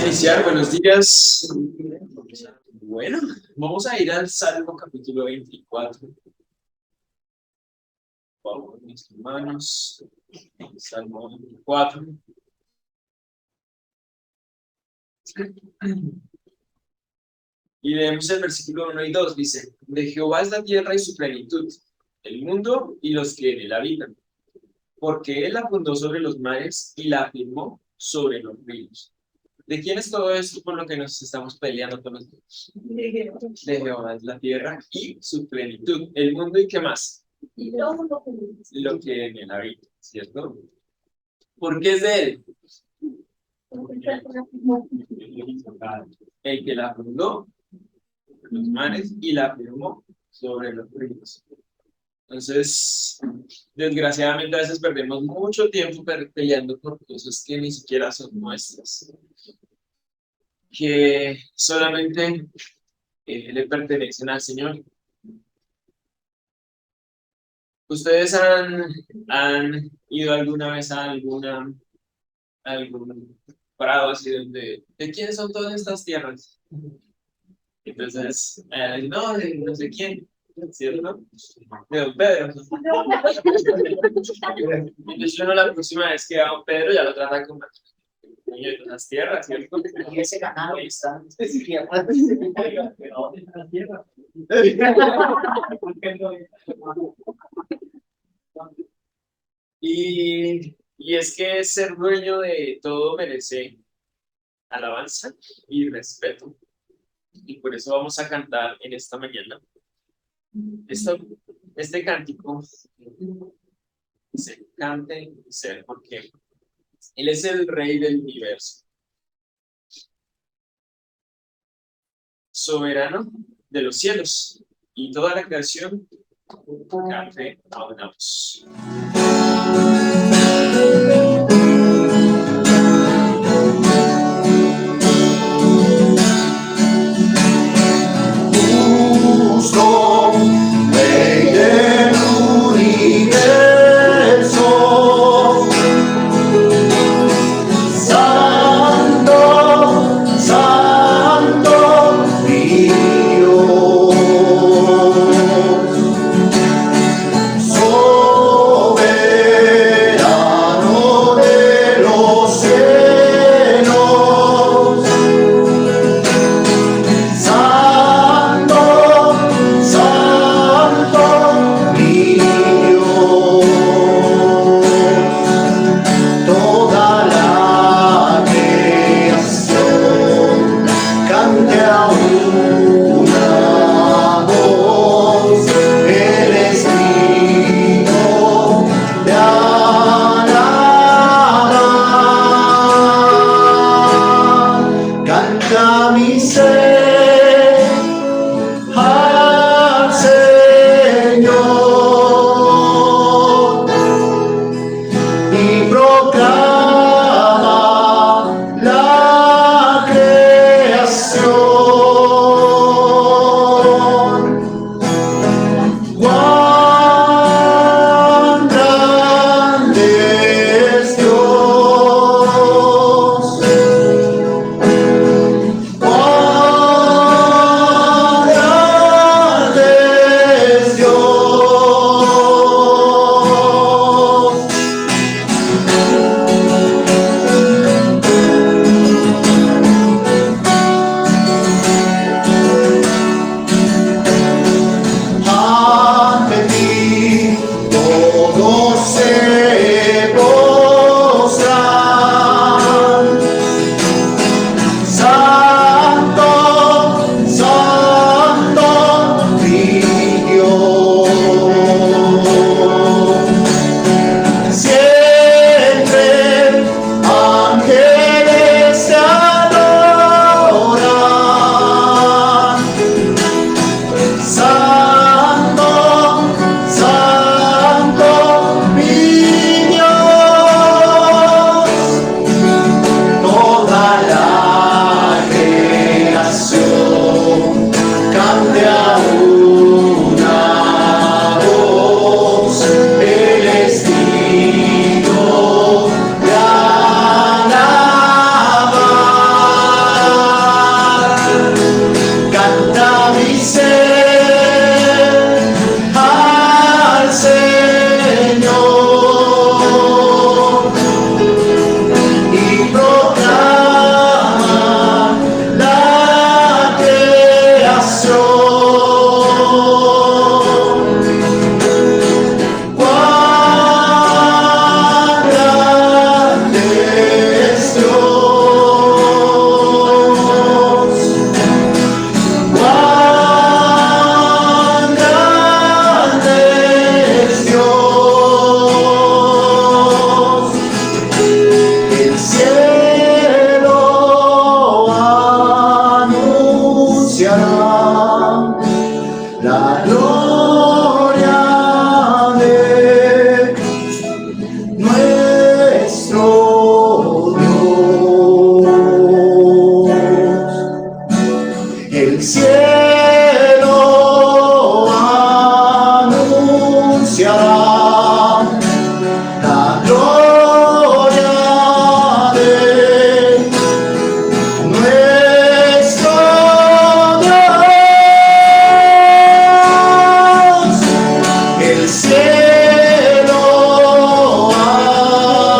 iniciar, buenos días. Bueno, vamos a ir al Salmo capítulo 24. Por favor, mis hermanos, Salmo 24. Y leemos el versículo 1 y 2, dice: De Jehová es la tierra y su plenitud, el mundo y los que en él habitan. Porque él la fundó sobre los mares y la afirmó sobre los ríos. ¿De quién es todo esto por lo que nos estamos peleando todos los días? De Jehová es la tierra y su plenitud, el mundo y qué más. Lo que en él habita, ¿cierto? ¿Por qué es de él? El que la fundó los mares y la afirmó sobre los ríos. Entonces, desgraciadamente a veces perdemos mucho tiempo peleando por cosas que ni siquiera son nuestras, que solamente le pertenecen al Señor. ¿Ustedes han ido alguna vez a algún prado así donde, ¿de quién son todas estas tierras? Entonces, no, de no sé quién, ¿cierto? De don Pedro. Entonces, uno la próxima vez que va a don Pedro ya lo trata como dueño de las tierras, ¿cierto? Y ese ganado está. Y es que ser dueño de todo merece alabanza y respeto. Y por eso vamos a cantar en esta mañana este cántico. Se cante y ser, porque Él es el Rey del universo, soberano de los cielos, y toda la creación cante a una voz. Justo, Rey del universo, Santo, Santo Dios, soberano de los cielos, Santo, Santo ser al Señor y proclama la creación. Cuán grande es Dios. Cuán grande es Dios. El cielo anunciará la gloria de nuestro Dios. El cielo anunciará la gloria de nuestro Dios. El cielo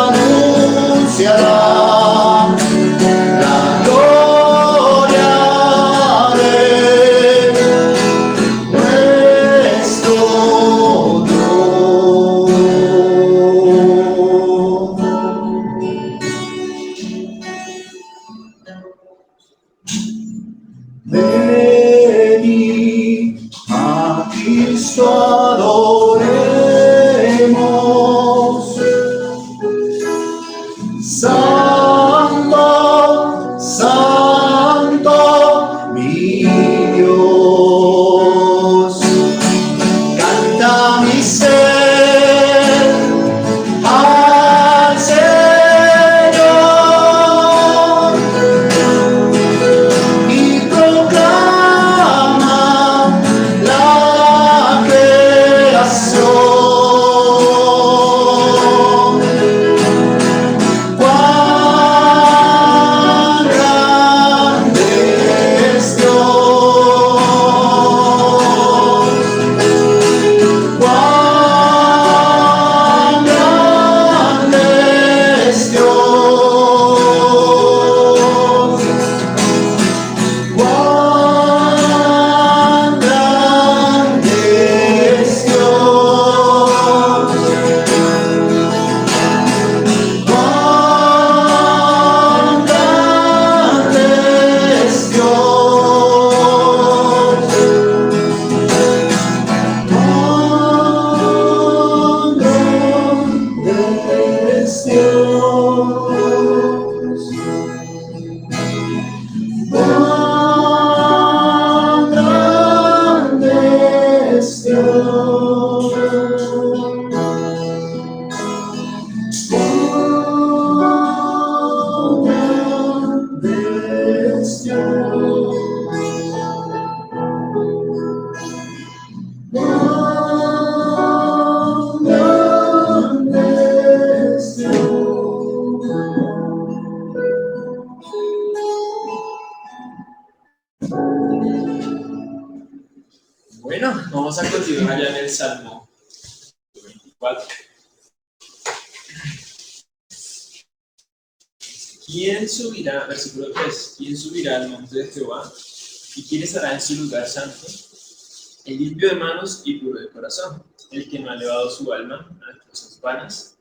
anunciará la gloria de nuestro Dios. Venid a Cristo adoremos. Santo, santo, mi Dios. Canta mi ser al Señor y proclama la creación. Cuán grande es Dios. Cuán grande es Dios. Cuán grande es Dios. Cuán grande es Dios. Cuán grande es Dios. Cuán grande es Dios. Cuán grande es Dios. Cuán grande es Dios. Bueno, vamos a continuar ya en el Salmo 24. ¿Quién subirá, versículo 3, quién subirá al monte de Jehová? ¿Y quién estará en su lugar santo? El limpio de manos y puro de corazón, el que no ha elevado su alma a cosas vanas,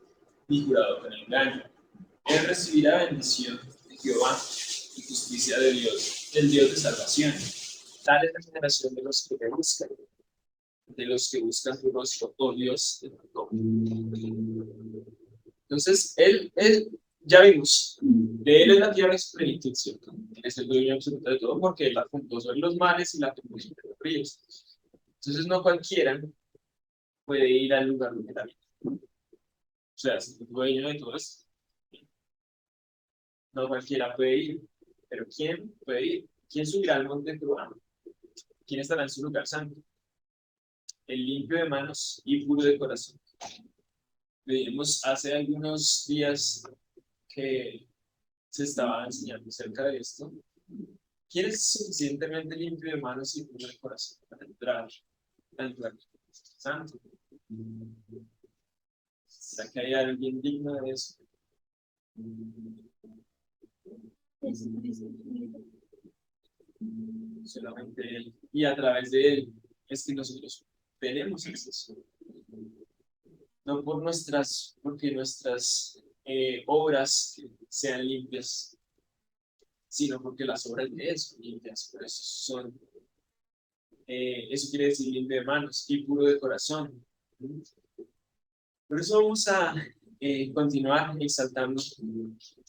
ni jurado con engaño. Él recibirá bendición de Jehová y justicia de Dios, del Dios de salvación. Tal es la generación de los que te buscan, de los que buscan tu rostro, oh Dios de Jacob. Entonces, ya vimos, de él es la tierra y su plenitud, ¿cierto? Él es el dueño absoluto de todo porque él la fundó sobre los mares y la fundó sobre los ríos. Entonces, no cualquiera puede ir al lugar donde él habita. O sea, si es dueño de todo esto, no cualquiera puede ir. Pero ¿quién puede ir? ¿Quién subirá al monte de Jehová? ¿Quién estará en su lugar santo? El limpio de manos y puro de corazón. Vimos hace algunos días que se estaba enseñando acerca de esto. ¿Quién es suficientemente limpio de manos y puro de corazón para entrar al lugar santo? ¿Será que hay alguien digno de eso? Solamente Él. Y a través de Él es que nosotros tenemos acceso. No por porque nuestras obras sean limpias, sino porque las obras de Él son limpias. Por eso eso quiere decir limpio de manos y puro de corazón. Por eso vamos a continuar exaltando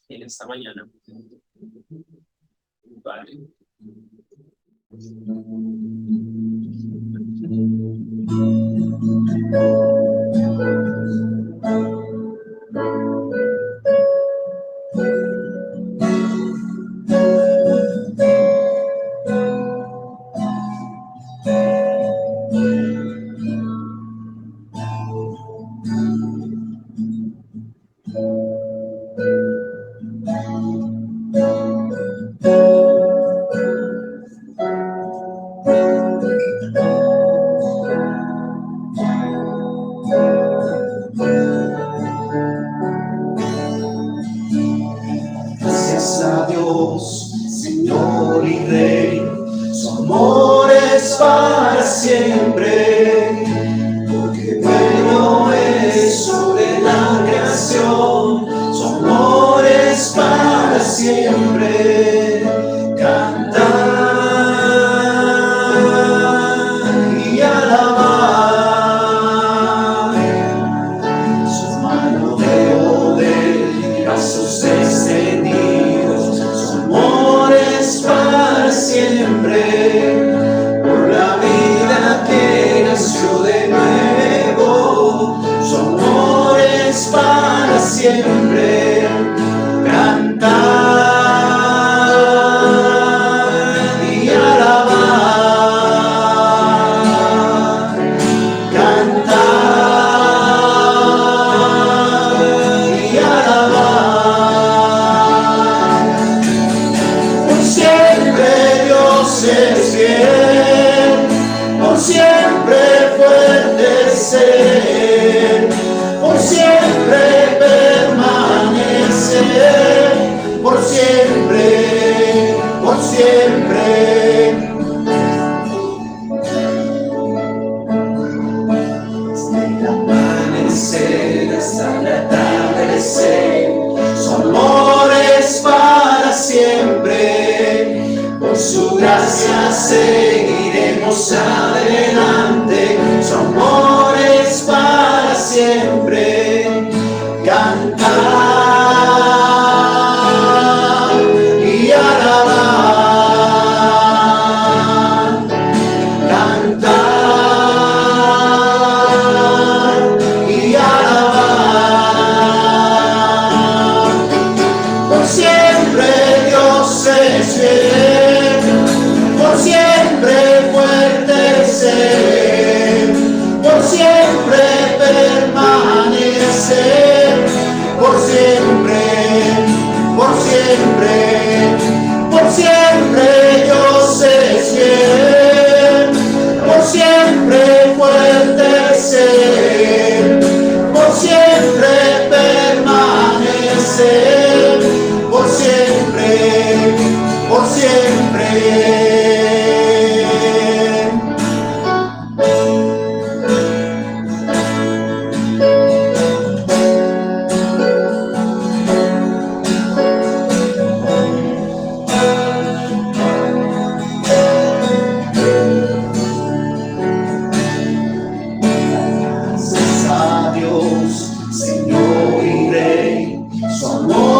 en esta mañana. Vale. Gracias a Dios, Señor y Rey, su amor es para siempre, porque bueno es sobre la creación, su amor es para siempre. Cantar y alabar, su mano de poder, brazos extendidos, su amor es para siempre. Por la vida que nació de nuevo, su amor es para siempre. Cantar y alabar, cantar y alabar. Por siempre Dios es fiel, por siempre fuerte ser, por siempre permanecer, por siempre, por siempre. Desde el amanecer hasta el atardecer, su amor es para siempre. Por su gracia seguiremos adelante, su amor es para siempre. Cantar y alabar, cantar y alabar. Por siempre Dios es fiel, por siempre fuerte ser, por siempre permanecer, por siempre, por siempre, por siempre Dios es fiel, por siempre fuerte ser, por siempre permanecer, por siempre, por siempre. Gracias a Dios, Señor y Rey, su amor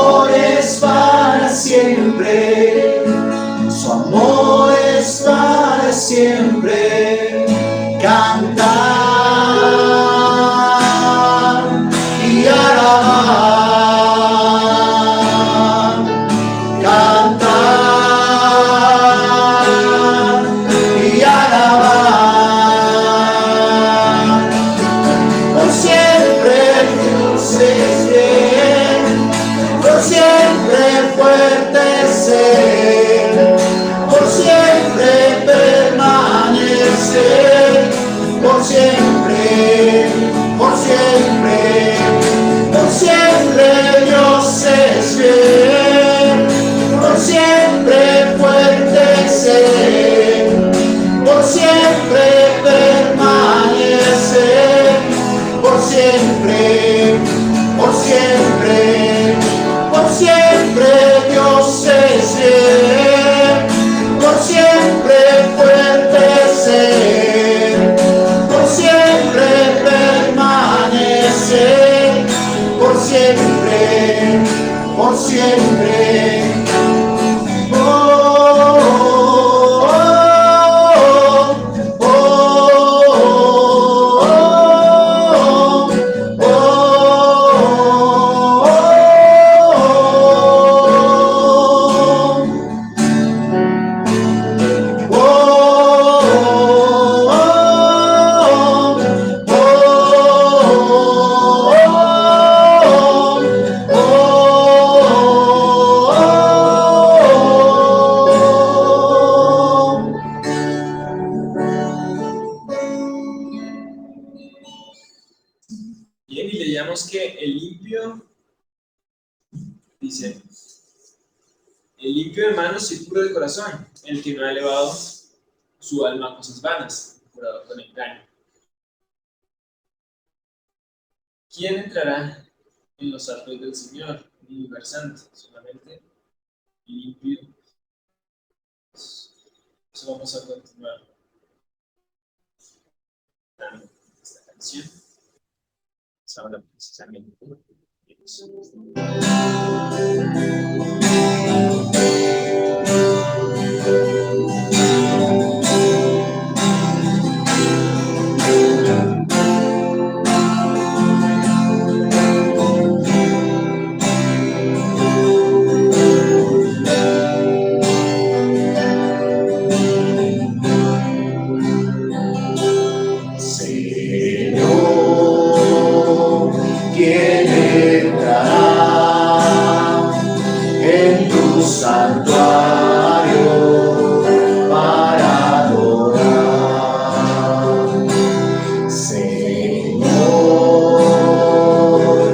permanecer, por siempre, por siempre, por siempre Dios es fiel, por siempre fuerte ser, por siempre permanecer, por siempre, por siempre. Bien, y leíamos que el limpio, dice, el limpio de manos y puro de corazón, el que no ha elevado su alma a cosas vanas, jurado con engaño. ¿Quién entrará en los atrios del Señor? Ni lugar santo, solamente limpio. Eso vamos a continuar dando esta canción. Ahora precisamente. ¿Quién entrará en tu santuario para adorar? Señor,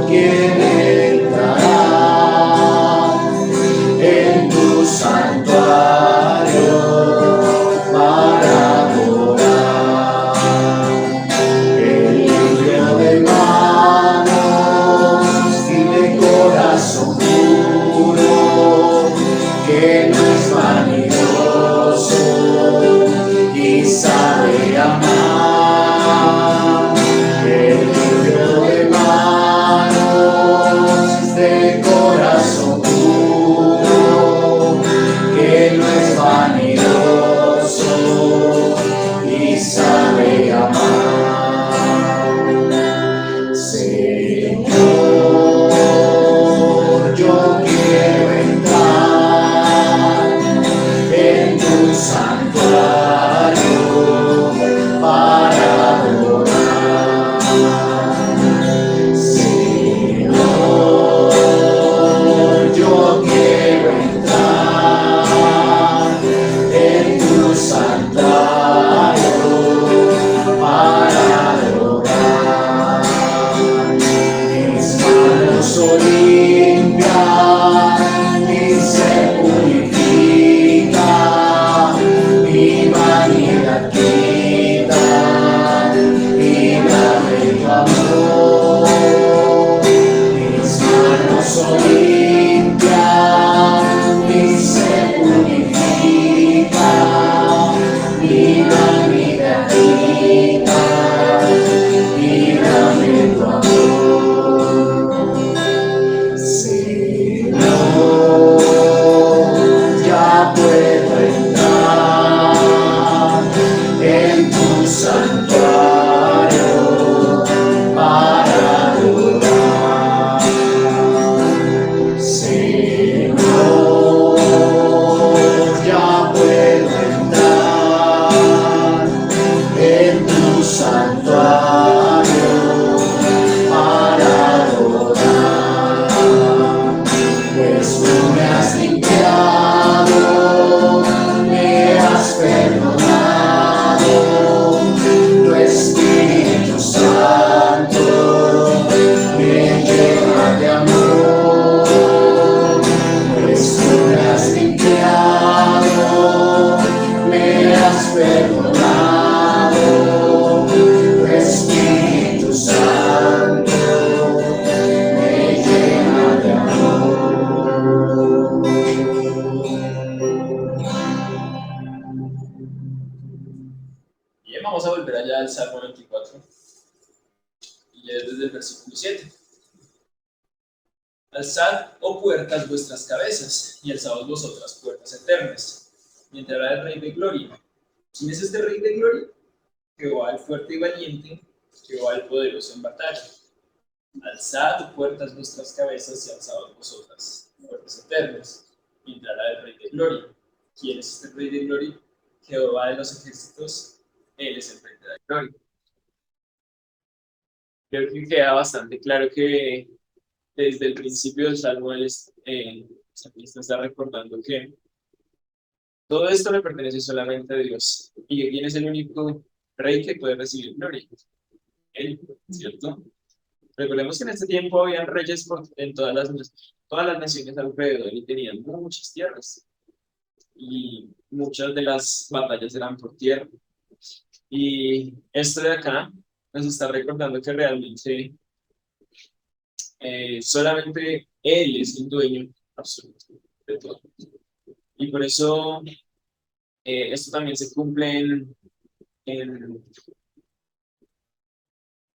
¿quién entrará en tu santuario para adorar? El limpio de manos y de corazón puro, que no es vanidoso y sabe amar. El limpio de manos, de corazón puro, que no es vanidoso y sabe amar. Señor, yo quiero entrar en tu santuario para adorar. Señor, yo quiero entrar en tu santuario para adorar. Mis manos son limpias y se purifica, mi vanidad quita y dame tu amor. Mis manos son limpias y se purifica, mi vanidad quita y dame tu amor. Señor, ya puedo entrar en tu santuario para adorar. Señor, ya puedo entrar en tu santuario para adorar, pues tú me has limpiado, me has perdonado, tu Espíritu Santo me llena de amor, pues tú me has limpiado, me has perdonado, a volver allá al Salmo 24 y leer desde el versículo 7. Alzad, oh puertas, vuestras cabezas, y alzaos vosotras, puertas eternas, y entrará el Rey de Gloria. ¿Quién es este Rey de Gloria? Jehová el fuerte y valiente, Jehová el poderoso en batalla. Alzad, puertas, vuestras cabezas, y alzaos vosotras, puertas eternas, y entrará el Rey de Gloria. ¿Quién es este Rey de Gloria? Jehová de los ejércitos, Él es el Rey de la Gloria. Creo que queda bastante claro que desde el principio del Salmo el salmista está recordando que todo esto le pertenece solamente a Dios y que quién es el único rey que puede recibir gloria. Él, ¿cierto? Recordemos que en este tiempo habían reyes en todas las naciones alrededor y tenían muchas tierras y muchas de las batallas eran por tierra. Y esto de acá nos está recordando que realmente solamente Él es el dueño absoluto de todo. Y por eso esto también se cumple en,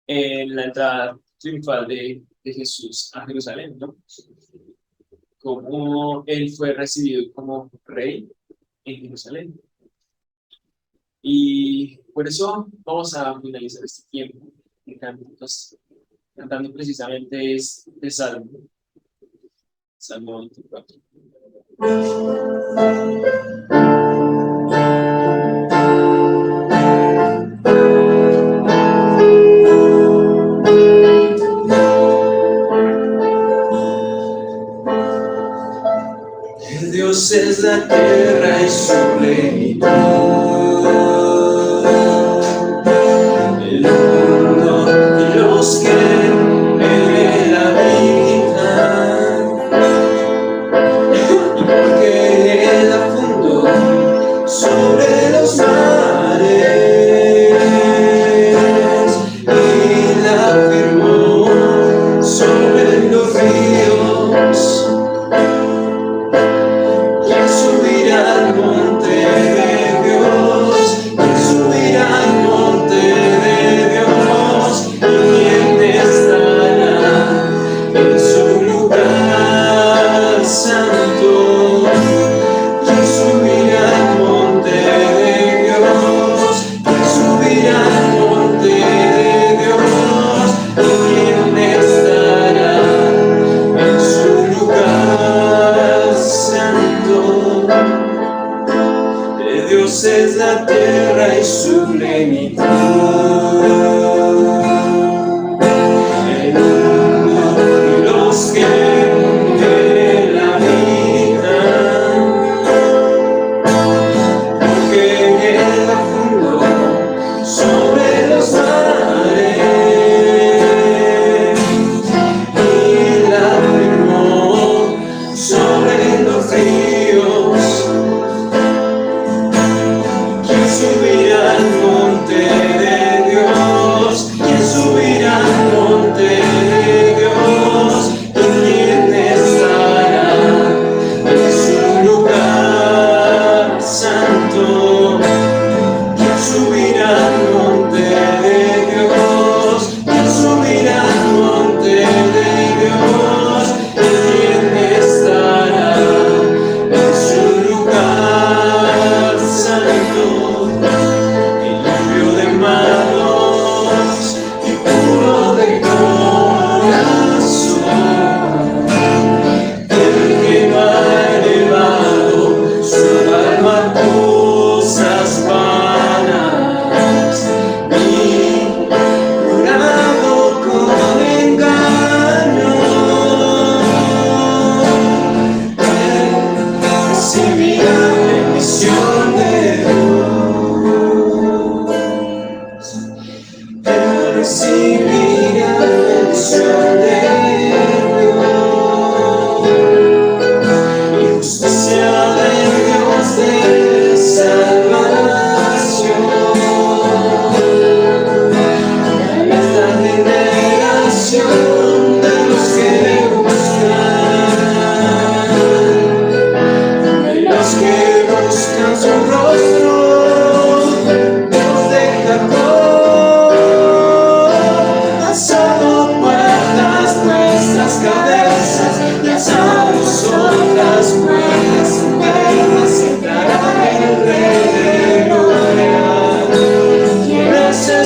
en la entrada triunfal de Jesús a Jerusalén, ¿no? Como Él fue recibido como rey en Jerusalén. Y por eso vamos a finalizar este tiempo cantando precisamente este Salmo 24. Dios es la tierra y su plenitud, el mundo y los que en él habitan, porque él la fundó sobre los mares y la firmó sobre los ríos. Al monte de Dios, y subirá al monte de Dios, y quien estará en su lugar santo. Y subirá al monte de Dios, y subirá al monte de Dios, y quien estará en su lugar santo. De Dios es la tierra y su plenitud, el mundo y los que en él habitan, porque él la fundó sobre los mares y la firmó sobre los ríos. Subirá al monte de Dios.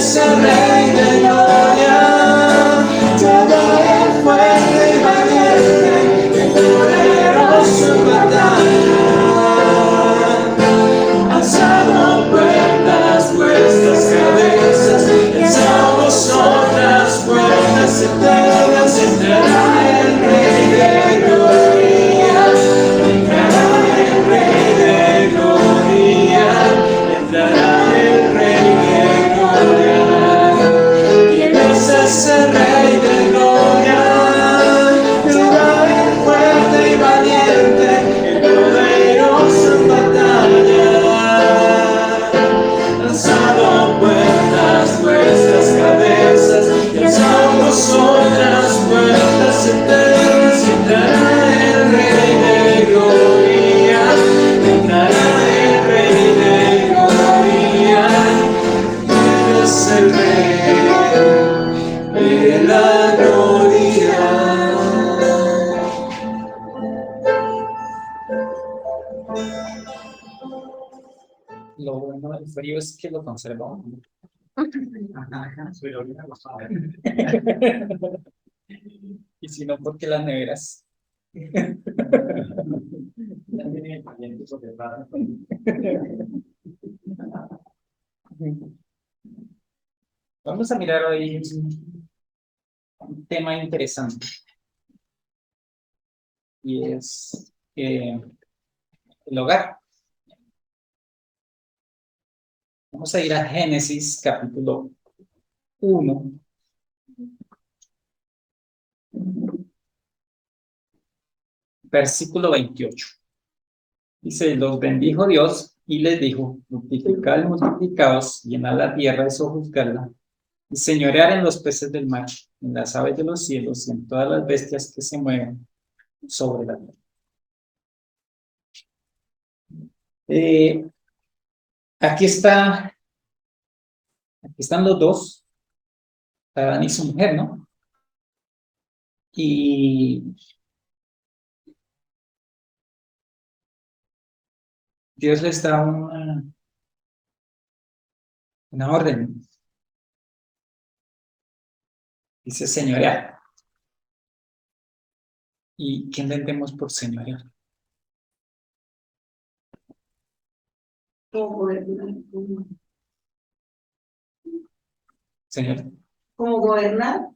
es el Rey de gloria, todo el fuerte y valiente, el poderoso en batalla. Alzado puertas, vuestras cabezas, alzado son las puertas eternas, entrará el Rey de gloria, entrará el Rey de gloria, entrará el Rey de gloria. Y Dios es el Rey de gloria, todo el fuerte y valiente, el poderoso en batalla. Alzado puertas vuestras cabezas, y alzado son las puertas eternas, y entrará el Rey de gloria, entrará el Rey de gloria. Él es el Rey de la gloria. Lo bueno del frío es que lo conserva uno. Y si no, porque las neveras. Vamos a mirar hoy un tema interesante. Y es el hogar. Vamos a ir a Génesis capítulo 1. Versículo 28. Dice, los bendijo Dios y les dijo, multiplicad y multiplicaos, llenad la tierra y sojuzgadla, y señorear en los peces del mar, en las aves de los cielos y en todas las bestias que se mueven sobre la tierra. Aquí están los dos, Adán y su mujer, ¿no? Y Dios les da una orden. Dice señorear. ¿Y qué entendemos por señorear? Como gobernar, Señor. como gobernar.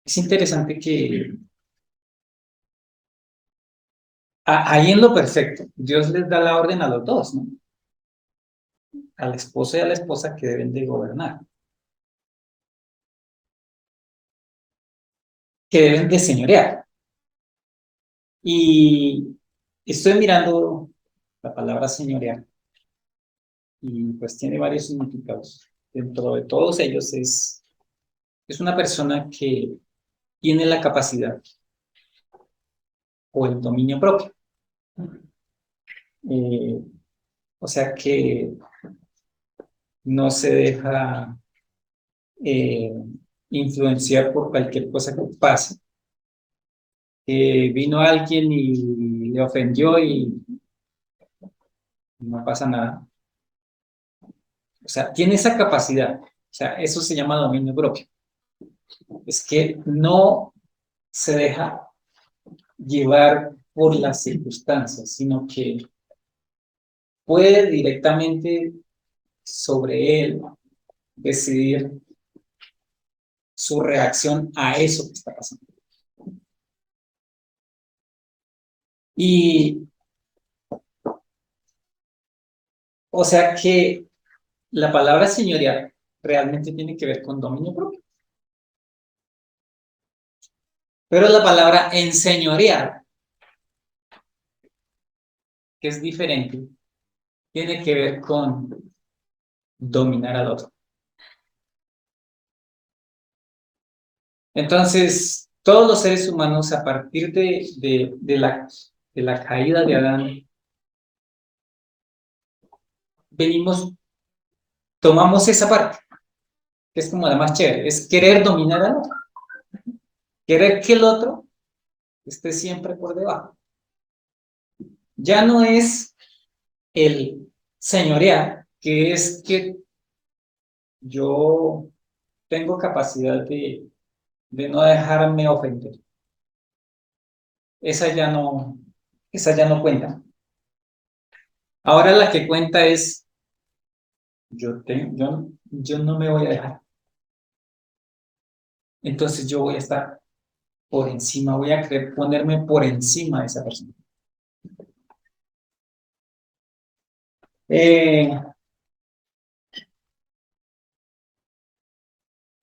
Es interesante que ahí en lo perfecto, Dios les da la orden a los dos, ¿no? Al esposo y a la esposa que deben de gobernar, que deben de señorear. Y estoy mirando la palabra señorear y pues tiene varios significados. Dentro de todos ellos es una persona que tiene la capacidad o el dominio propio. O sea que no se deja influenciar por cualquier cosa que pase. Vino alguien y le ofendió y no pasa nada. O sea, tiene esa capacidad. O sea, eso se llama dominio propio. Es que no se deja llevar por las circunstancias, sino que puede directamente sobre él decidir su reacción a eso que está pasando. Y, o sea que la palabra señorear realmente tiene que ver con dominio propio. Pero la palabra enseñorear, que es diferente, tiene que ver con dominar al otro. Entonces, todos los seres humanos, a partir de la caída de Adán, tomamos esa parte, que es como la más chévere, es querer dominar al otro, querer que el otro esté siempre por debajo. ya no es el señorear, que es que yo tengo capacidad de no dejarme ofender. Esa ya no cuenta. Ahora la que cuenta es, yo no me voy a dejar. Entonces yo voy a estar por encima, voy a querer ponerme por encima de esa persona.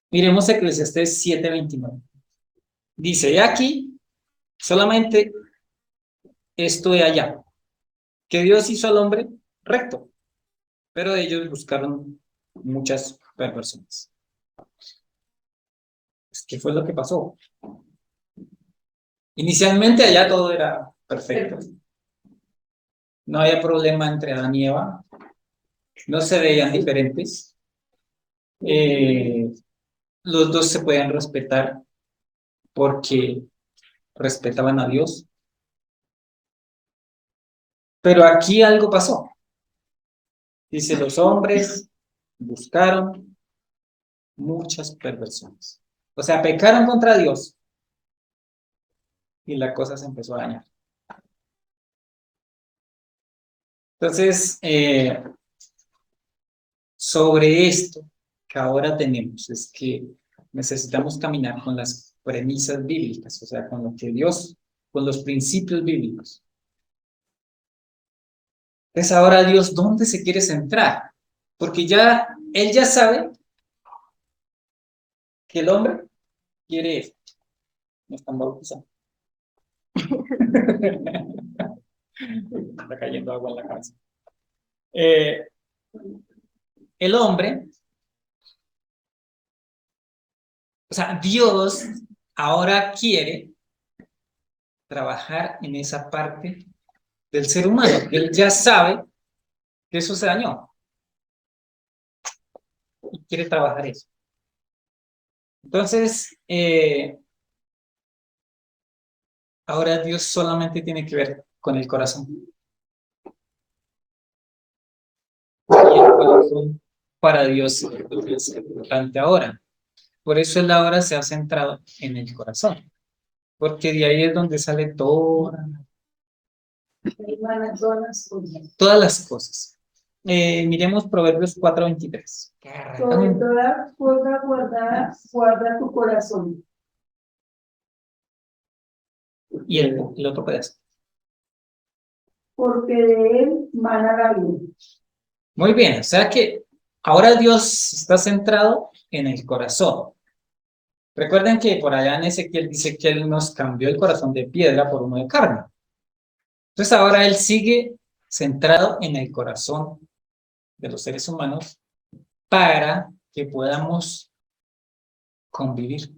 Miremos Eclesiastés 7:29. Dice, y aquí solamente esto de allá, que Dios hizo al hombre recto, pero ellos buscaron muchas perversiones. ¿Qué fue lo que pasó? Inicialmente allá todo era perfecto. No había problema entre Adán y Eva. No se veían diferentes. Los dos se podían respetar porque respetaban a Dios. Pero aquí algo pasó. Dice, los hombres buscaron muchas perversiones. O sea, pecaron contra Dios y la cosa se empezó a dañar. Entonces, sobre esto que ahora tenemos es que necesitamos caminar con las premisas bíblicas, o sea, con lo que Dios, con los principios bíblicos. Entonces ahora Dios, ¿dónde se quiere centrar? Porque Él ya sabe que el hombre quiere esto. No están bautizados. Está cayendo agua en la cabeza. El hombre, o sea, Dios ahora quiere trabajar en esa parte del ser humano. Él ya sabe que eso se dañó y quiere trabajar eso. Entonces, ahora Dios solamente tiene que ver con el corazón. Y el corazón para Dios es importante ahora. Por eso Él ahora se ha centrado en el corazón. Porque de ahí es donde sale todas las cosas. Miremos Proverbios 4:23. Sobre toda cosa guarda tu corazón. Y el otro pedazo. Porque de él mana la vida. Muy bien, o sea que ahora Dios está centrado en el corazón. Recuerden que por allá en Ezequiel dice que Él nos cambió el corazón de piedra por uno de carne. Entonces ahora Él sigue centrado en el corazón de los seres humanos para que podamos convivir.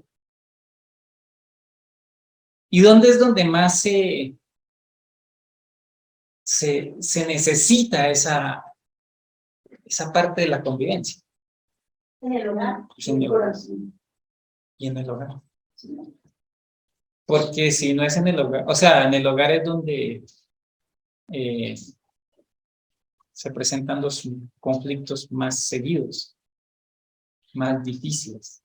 ¿Y dónde es donde más se necesita esa parte de la convivencia? En el hogar. Pues en el corazón. Y en el hogar. Porque si no es en el hogar, o sea, en el hogar es donde se presentan los conflictos más seguidos, más difíciles.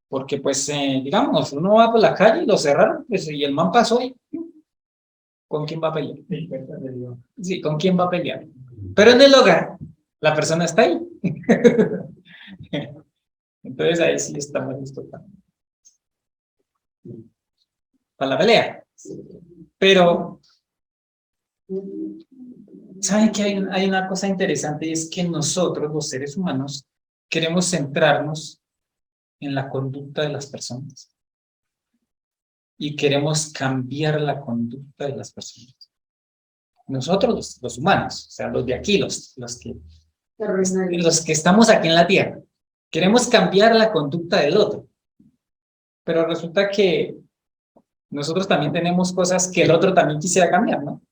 Porque pues, digamos, uno va por la calle y lo cerraron, pues, y el man pasó y ¿con quién va a pelear? Sí, ¿con quién va a pelear? Pero en el hogar, la persona está ahí. Entonces ahí sí estamos listos para la pelea. Pero, ¿saben que hay una cosa interesante? Y es que nosotros, los seres humanos, queremos centrarnos en la conducta de las personas. Y queremos cambiar la conducta de las personas. Nosotros, los humanos, o sea, los de aquí, los que estamos aquí en la Tierra, queremos cambiar la conducta del otro. Pero resulta que nosotros también tenemos cosas que el otro también quisiera cambiar, ¿no?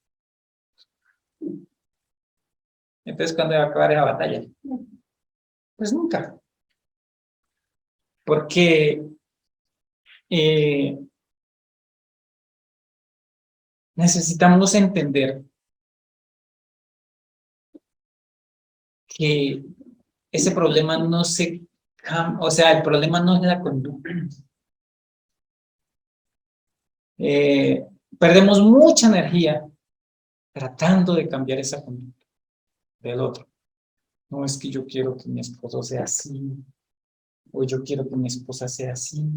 Entonces, ¿cuándo va a acabar esa batalla? Pues nunca. Porque necesitamos entender que ese problema no se cambia, o sea, el problema no es la conducta. Perdemos mucha energía tratando de cambiar esa conducta del otro. No es que yo quiero que mi esposo sea así, o yo quiero que mi esposa sea así,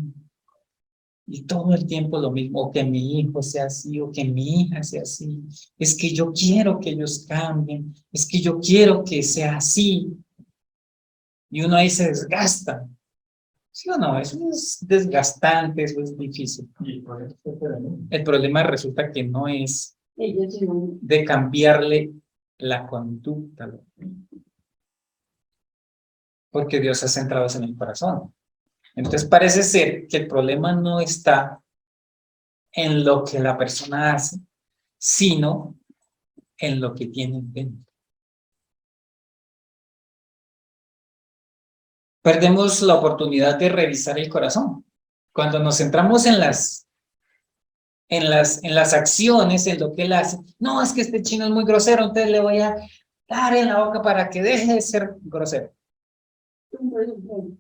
y todo el tiempo lo mismo, o que mi hijo sea así, o que mi hija sea así. Es que yo quiero que ellos cambien, es que yo quiero que sea así. Y uno ahí se desgasta. ¿Sí o no? Eso es desgastante, eso es difícil. El problema resulta que no es Ellos no. de cambiarle la conducta, porque Dios ha centrado en el corazón. Entonces parece ser que el problema no está en lo que la persona hace, sino en lo que tiene dentro. Perdemos la oportunidad de revisar el corazón. Cuando nos centramos en las acciones, en lo que él hace. No, es que este chino es muy grosero, entonces le voy a dar en la boca para que deje de ser grosero.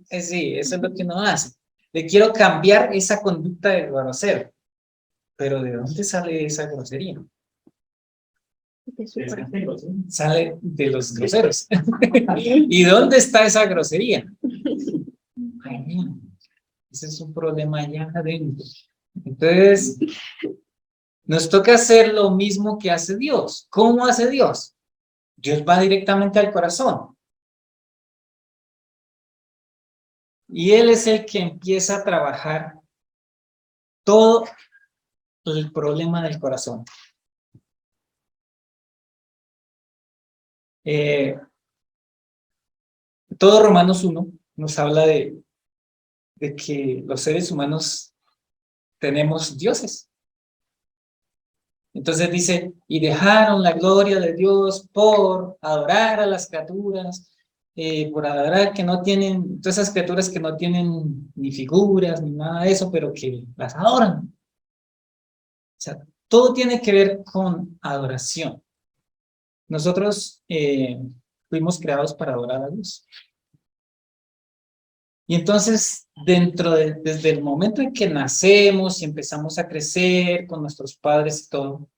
Sí, eso es lo que uno hace. Le quiero cambiar esa conducta de grosero. Pero ¿de dónde sale esa grosería? Sale de los groseros. ¿Y dónde está esa grosería? Ay, ese es un problema allá adentro. Entonces, nos toca hacer lo mismo que hace Dios. ¿Cómo hace Dios? Dios va directamente al corazón. Y Él es el que empieza a trabajar todo el problema del corazón. Todo Romanos 1 nos habla de que los seres humanos tenemos dioses. Entonces dice, y dejaron la gloria de Dios por adorar a las criaturas, por adorar que no tienen, todas esas criaturas que no tienen ni figuras ni nada de eso, pero que las adoran. O sea, todo tiene que ver con adoración. Nosotros fuimos creados para adorar a Dios. Y entonces, desde el momento en que nacemos y empezamos a crecer con nuestros padres y todo,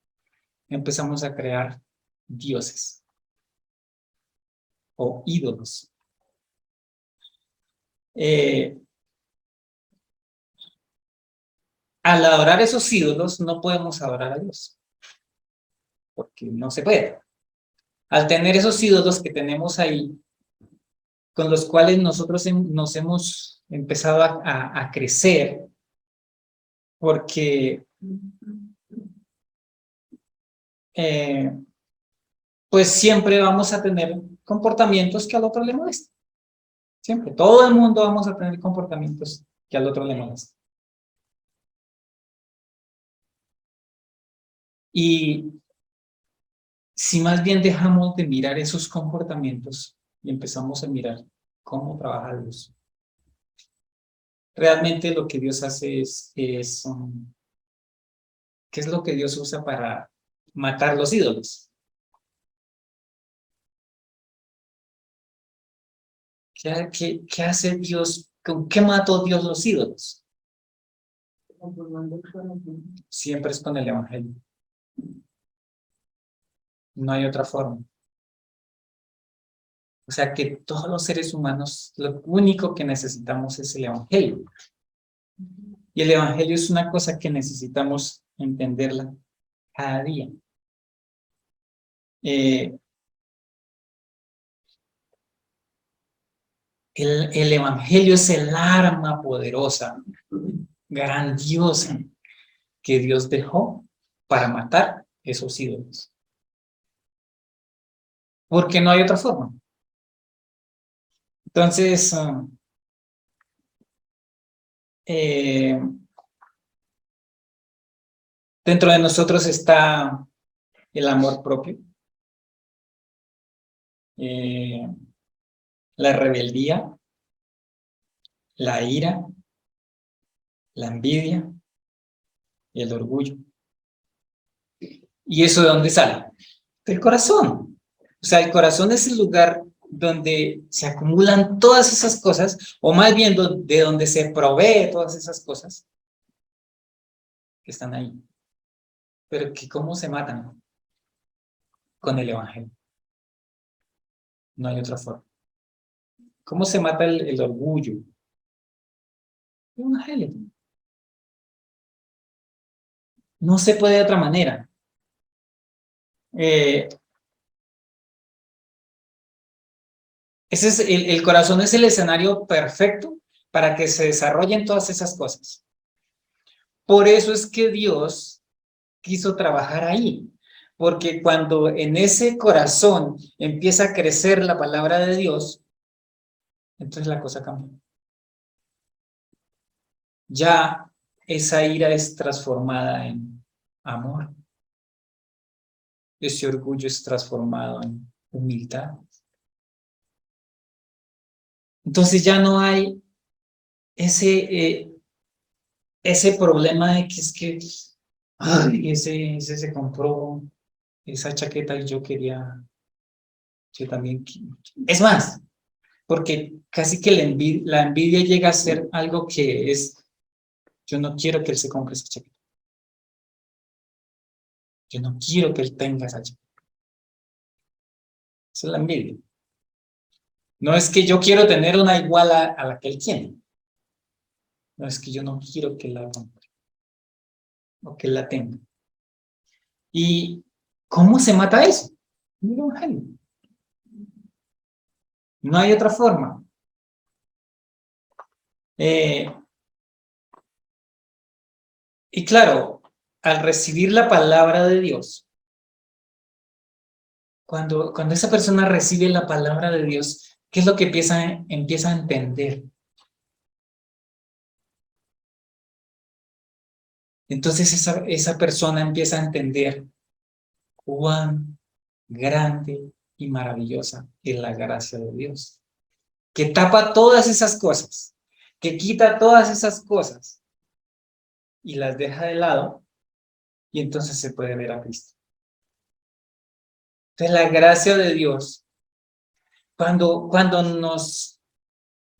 empezamos a crear dioses o ídolos. Al adorar esos ídolos, no podemos adorar a Dios, porque no se puede. Al tener esos ídolos que tenemos ahí, con los cuales nosotros nos hemos empezado a crecer, porque pues siempre vamos a tener comportamientos que al otro le molestan. Siempre, todo el mundo vamos a tener comportamientos que al otro le molestan. Y si más bien dejamos de mirar esos comportamientos y empezamos a mirar cómo trabaja Dios, realmente lo que Dios hace ¿qué es lo que Dios usa para matar los ídolos? ¿Qué hace Dios? ¿Con qué mató Dios los ídolos? Siempre es con el Evangelio. No hay otra forma. O sea que todos los seres humanos, lo único que necesitamos es el Evangelio. Y el Evangelio es una cosa que necesitamos entenderla cada día. El Evangelio es el arma poderosa, grandiosa, que Dios dejó para matar esos ídolos. Porque no hay otra forma. Entonces, dentro de nosotros está el amor propio, la rebeldía, la ira, la envidia y el orgullo. ¿Y eso de dónde sale? Del corazón. O sea, el corazón es el lugar donde se acumulan todas esas cosas, o más bien de donde se provee todas esas cosas que están ahí. Pero que ¿cómo se matan? Con el evangelio. No hay otra forma. ¿Cómo se mata el orgullo? El evangelio. No se puede de otra manera. Ese es el corazón es el escenario perfecto para que se desarrollen todas esas cosas. Por eso es que Dios quiso trabajar ahí, porque cuando en ese corazón empieza a crecer la palabra de Dios, entonces la cosa cambia. Ya esa ira es transformada en amor. Ese orgullo es transformado en humildad. Entonces ya no hay ese problema de que es que ay, ese se compró esa chaqueta y yo también. Es más, porque casi que la envidia llega a ser algo que es, yo no quiero que él se compre esa chaqueta. Yo no quiero que él tenga esa chaqueta. Esa es la envidia. No es que yo quiero tener una igual a la que él tiene. No es que yo no quiero que la compre o que la tenga. ¿Y cómo se mata eso? El evangelio. No hay otra forma. Y claro, al recibir la palabra de Dios, cuando esa persona recibe la palabra de Dios, ¿qué es lo que empieza a entender? Entonces esa persona empieza a entender cuán grande y maravillosa es la gracia de Dios, que tapa todas esas cosas, que quita todas esas cosas y las deja de lado, y entonces se puede ver a Cristo. Entonces la gracia de Dios, cuando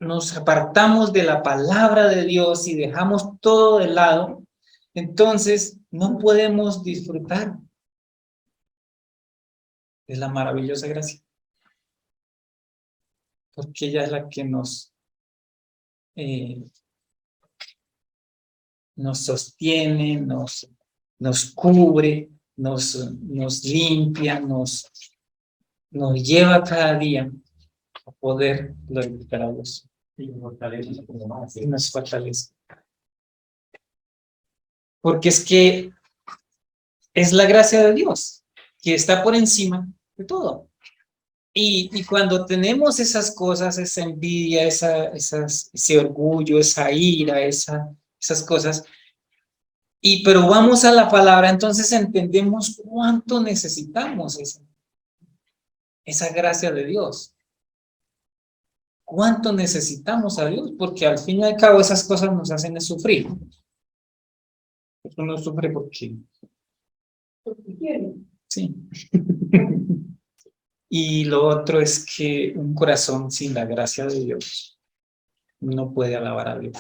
nos apartamos de la palabra de Dios y dejamos todo de lado, entonces no podemos disfrutar de la maravillosa gracia, porque ella es la que nos sostiene, nos cubre, nos limpia, nos lleva cada día a poder glorificar a Dios. Y nos fortalece. Porque es que es la gracia de Dios que está por encima de todo. Y cuando tenemos esas cosas, esa envidia, ese orgullo, esa ira, esas cosas, pero vamos a la palabra, entonces entendemos cuánto necesitamos esa gracia de Dios. Cuánto necesitamos a Dios, porque al fin y al cabo esas cosas nos hacen sufrir. Uno sufre porque quiere. sí. Y lo otro es que un corazón sin la gracia de Dios no puede alabar a Dios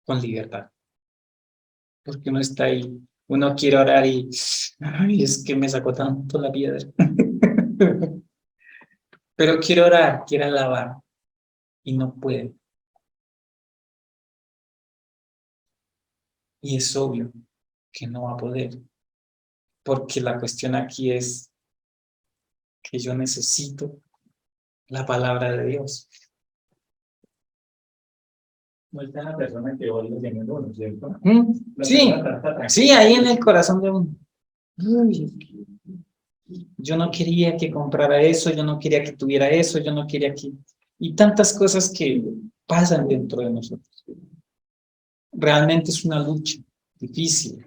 con libertad. Porque uno está ahí, uno quiere orar y ay, es que me sacó tanto la piedra. Pero quiere orar, quiere alabar y no puede. Y es obvio que no va a poder. Porque la cuestión aquí es que yo necesito la palabra de Dios. No está la persona que hoy lo tiene uno, ¿cierto? Sí, sí, ahí en el corazón de uno. Uy, yo no quería que comprara eso, yo no quería que tuviera eso, yo no quería que... Y tantas cosas que pasan dentro de nosotros. Realmente es una lucha difícil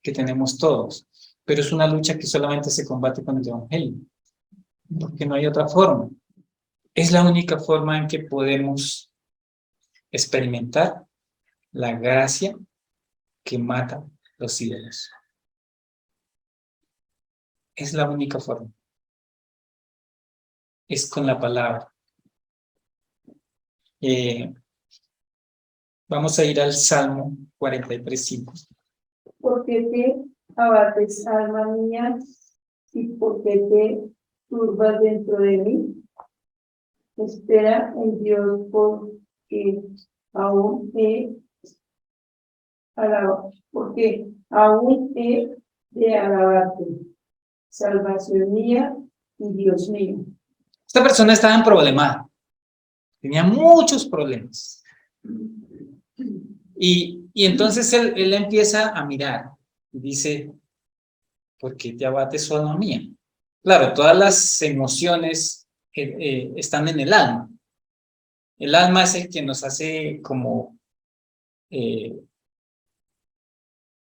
que tenemos todos, pero es una lucha que solamente se combate con el evangelio, porque no hay otra forma. Es la única forma en que podemos experimentar la gracia que mata los ídolos. Es la única forma. Es con la palabra. Vamos a ir al Salmo 43:5. ¿Por qué te abates, alma mía? ¿Y por qué te turbas dentro de mí? Espera en Dios, porque aún he alabado, porque aún he de alabarte, salvación mía y Dios mío. Esta persona estaba en problemada. Tenía muchos problemas. Y entonces él empieza a mirar y dice, ¿por qué te abates, oh alma mía? Claro, todas las emociones están en el alma. El alma es el que nos hace como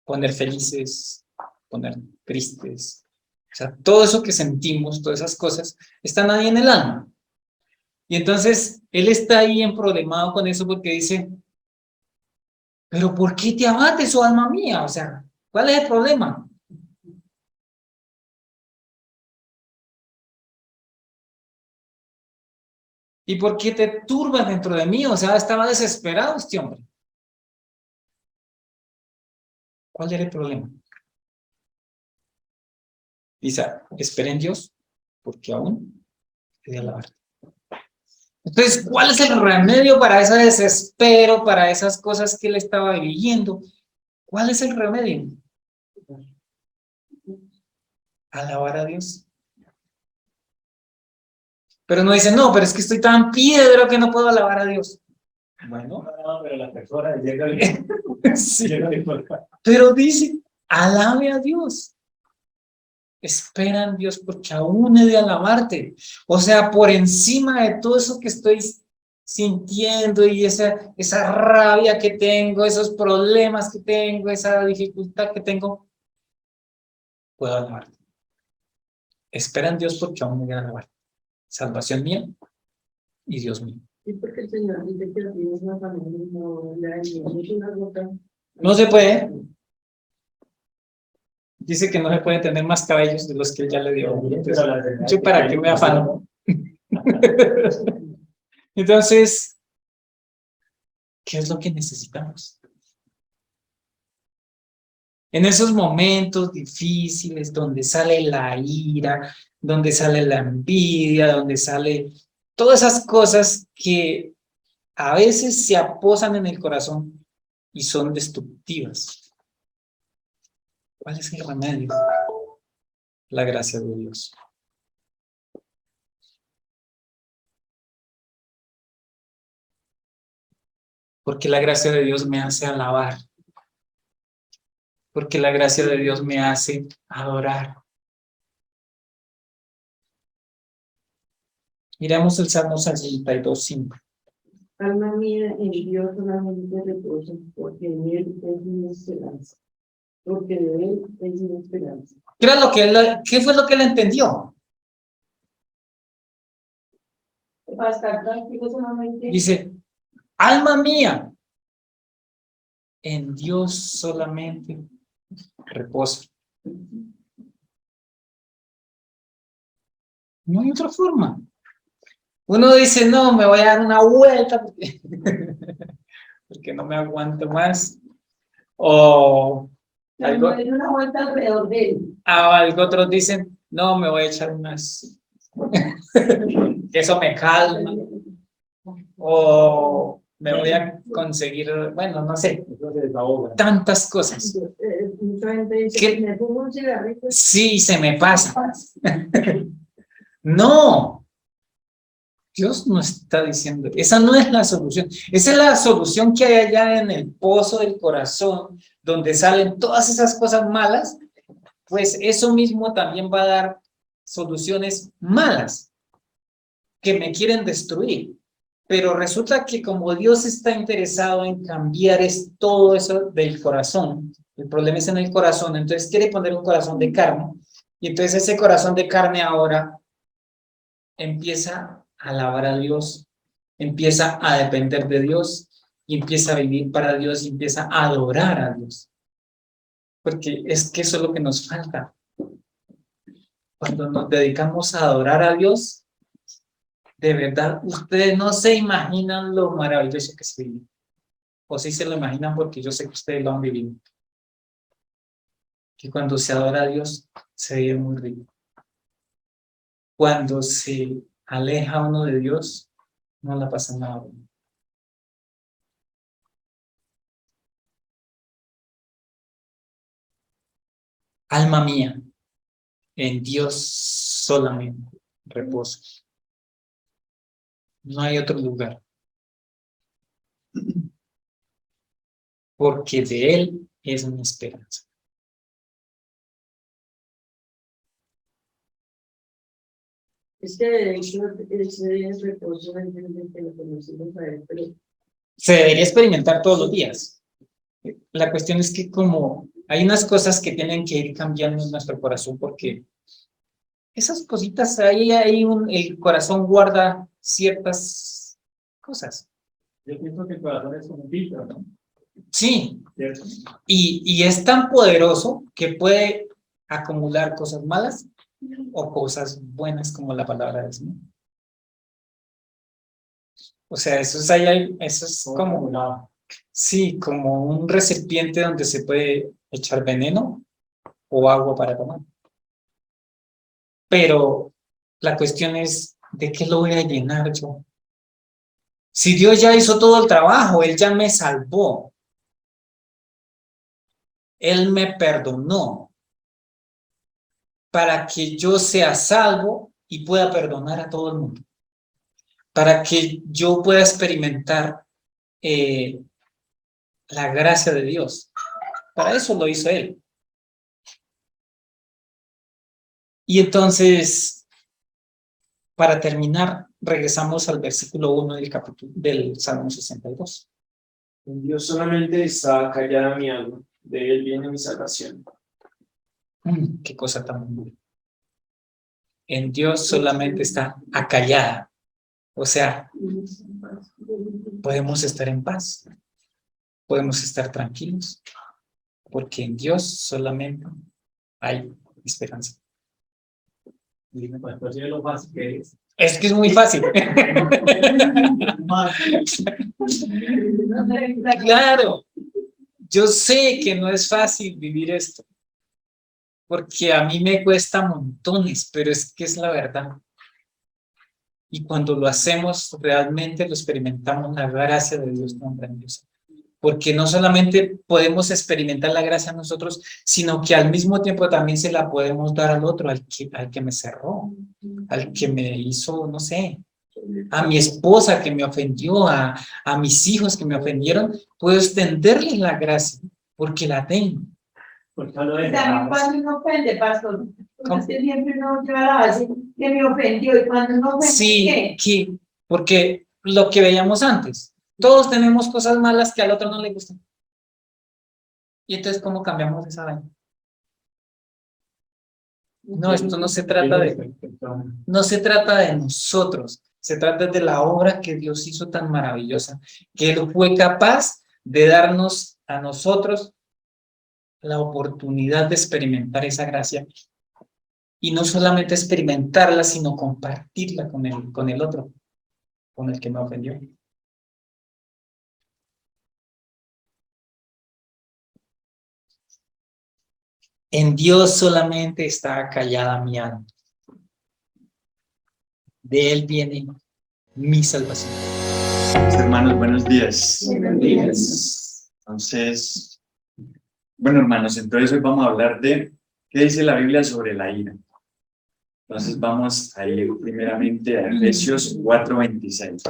poner felices, poner tristes. O sea, todo eso que sentimos, todas esas cosas, están ahí en el alma. Y entonces él está ahí emproblemado con eso porque dice, pero ¿por qué te abates, oh alma mía? O sea, ¿cuál es el problema? ¿Y por qué te turbas dentro de mí? O sea, estaba desesperado este hombre. ¿Cuál era el problema? Dice, espera en Dios, porque aún he de alabarte. Entonces, ¿cuál es el remedio para ese desespero, para esas cosas que él estaba viviendo? ¿Cuál es el remedio? Alabar a Dios. Pero no dice, no, pero es que estoy tan piedra que no puedo alabar a Dios. Bueno, No, pero la persona llega sí. llega Pero dice, alabe a Dios. Espera en Dios porque aún he de alabarte. O sea, por encima de todo eso que estoy sintiendo y esa rabia que tengo, esos problemas que tengo, esa dificultad que tengo, puedo alabarte. Espera en Dios porque aún me voy a alabar. Salvación mía y Dios mío. ¿Y porque el Señor dice que tienes una familia no la una gota? No se puede. Dice que no se puede tener más cabellos de los que él ya le dio. Entonces, yo para qué me afano. Entonces, ¿qué es lo que necesitamos? En esos momentos difíciles donde sale la ira, donde sale la envidia, donde sale todas esas cosas que a veces se aposan en el corazón y son destructivas. ¿Cuál es el remedio? La gracia de Dios. Porque la gracia de Dios me hace alabar. Porque la gracia de Dios me hace adorar. Miramos el Salmo 62:5. Alma mía, en Dios solamente reposa, porque en Él es mi esperanza. Porque de Él es mi esperanza. ¿Qué fue lo que él entendió? Para estar tranquilo solamente. Dice, alma mía, en Dios solamente reposa. No hay otra forma. Uno dice, no, me voy a dar una vuelta porque no me aguanto más. O algo, Una vuelta alrededor de Él. algo otros dicen, no, me voy a echar unas. Eso me calma. O me voy a conseguir, bueno, no sé, tantas cosas. Mucha gente dice, ¿Qué? me pongo un cigarrito. Sí, se me pasa. No, Dios no está diciendo, esa no es la solución. Esa es la solución que hay allá en el pozo del corazón, donde salen todas esas cosas malas, pues eso mismo también va a dar soluciones malas que me quieren destruir. Pero resulta que como Dios está interesado en cambiar todo eso del corazón, el problema es en el corazón, entonces quiere poner un corazón de carne, y entonces ese corazón de carne ahora empieza a alabar a Dios, empieza a depender de Dios, y empieza a vivir para Dios, y empieza a adorar a Dios. Porque es que eso es lo que nos falta. cuando nos dedicamos a adorar a Dios, de verdad, ustedes no se imaginan lo maravilloso que se vive. O sí se lo imaginan porque yo sé que ustedes lo han vivido. Que cuando se adora a Dios, se vive muy rico. Cuando se aleja uno de Dios, no la pasa nada bueno. Alma mía, en Dios solamente reposo. No hay otro lugar. Porque de Él es mi esperanza. Ese reposo que lo conocimos a él, pero Se debería experimentar todos los días. La cuestión es que como hay unas cosas que tienen que ir cambiando en nuestro corazón porque esas cositas el corazón guarda ciertas cosas. Yo pienso que el corazón es como un filtro, ¿no? Sí, ¿Cierto? y es tan poderoso que puede acumular cosas malas o cosas buenas como la palabra del Señor. O sea, eso es como, sí, como un recipiente donde se puede echar veneno o agua para tomar. Pero la cuestión es, ¿de qué lo voy a llenar yo? Si Dios ya hizo todo el trabajo, Él ya me salvó, Él me perdonó para que yo sea salvo y pueda perdonar a todo el mundo, para que yo pueda experimentar la gracia de Dios. Para eso lo hizo Él. Y entonces, para terminar, regresamos al versículo 1 del Salmo 62. En Dios solamente está callada mi alma, de Él viene mi salvación. Qué cosa tan buena. En Dios solamente está acallada. O sea, podemos estar en paz, podemos estar tranquilos, porque en Dios solamente hay esperanza. Dime, pues, lo fácil que es. Es que es muy fácil. Claro, yo sé que no es fácil vivir esto, porque a mí me cuesta montones, pero es que es la verdad. Y cuando lo hacemos, realmente lo experimentamos la gracia de Dios tan grandiosa. Porque no solamente podemos experimentar la gracia nosotros, sino que al mismo tiempo también se la podemos dar al otro, al que me cerró, al que me hizo, no sé, a mi esposa que me ofendió, a mis hijos que me ofendieron, puedo extenderles la gracia, porque la tengo. Pues no lo también dejamos. cuando uno ofende, pastor, porque usted siempre no lleva la base que me ofendió y cuando uno ofende, Sí, ¿qué? porque lo que veíamos antes, todos tenemos cosas malas que al otro no le gustan. Y entonces, ¿cómo cambiamos esa vaina? No, esto no se trata de nosotros, se trata de la obra que Dios hizo tan maravillosa, que Él fue capaz de darnos a nosotros la oportunidad de experimentar esa gracia. Y no solamente experimentarla, sino compartirla con el otro, con el que me ofendió. En Dios solamente está callada mi alma. De Él viene mi salvación. Hermanos, buenos días. Buenos días. Entonces, bueno, hermanos, entonces hoy vamos a hablar de qué dice la Biblia sobre la ira. Entonces vamos a ir primeramente a Efesios 4:26.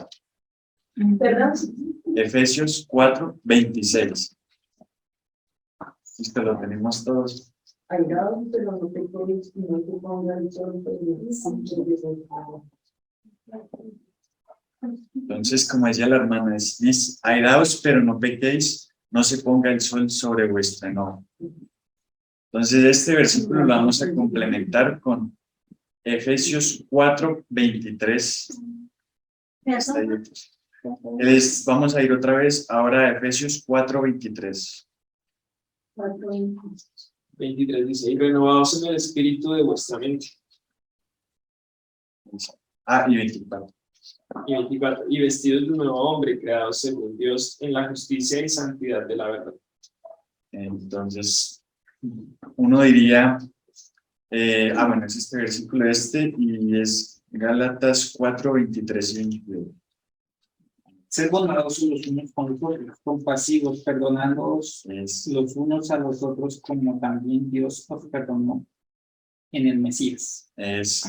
¿Perdón? Efesios 4:26. Esto lo tenemos todos. Airados, pero no pequéis, y no te ponga el sol Entonces, como decía la hermana, es airaos, pero no pequéis, no se ponga el sol sobre vuestro enojo. Entonces, este versículo lo vamos a complementar con Efesios 4:23. Vamos a ir otra vez ahora a Efesios 4:23. 23 dice, y renovados en el espíritu de vuestra mente, Y 24. Y 24. Y vestidos de un nuevo hombre, creados según Dios en la justicia y santidad de la verdad. Entonces, uno diría, bueno, es este versículo y es Gálatas 4, 23 y 22. Ser bondadosos los unos con los otros, compasivos, perdonándoos los unos a los otros, como también Dios os perdonó en el Mesías. Es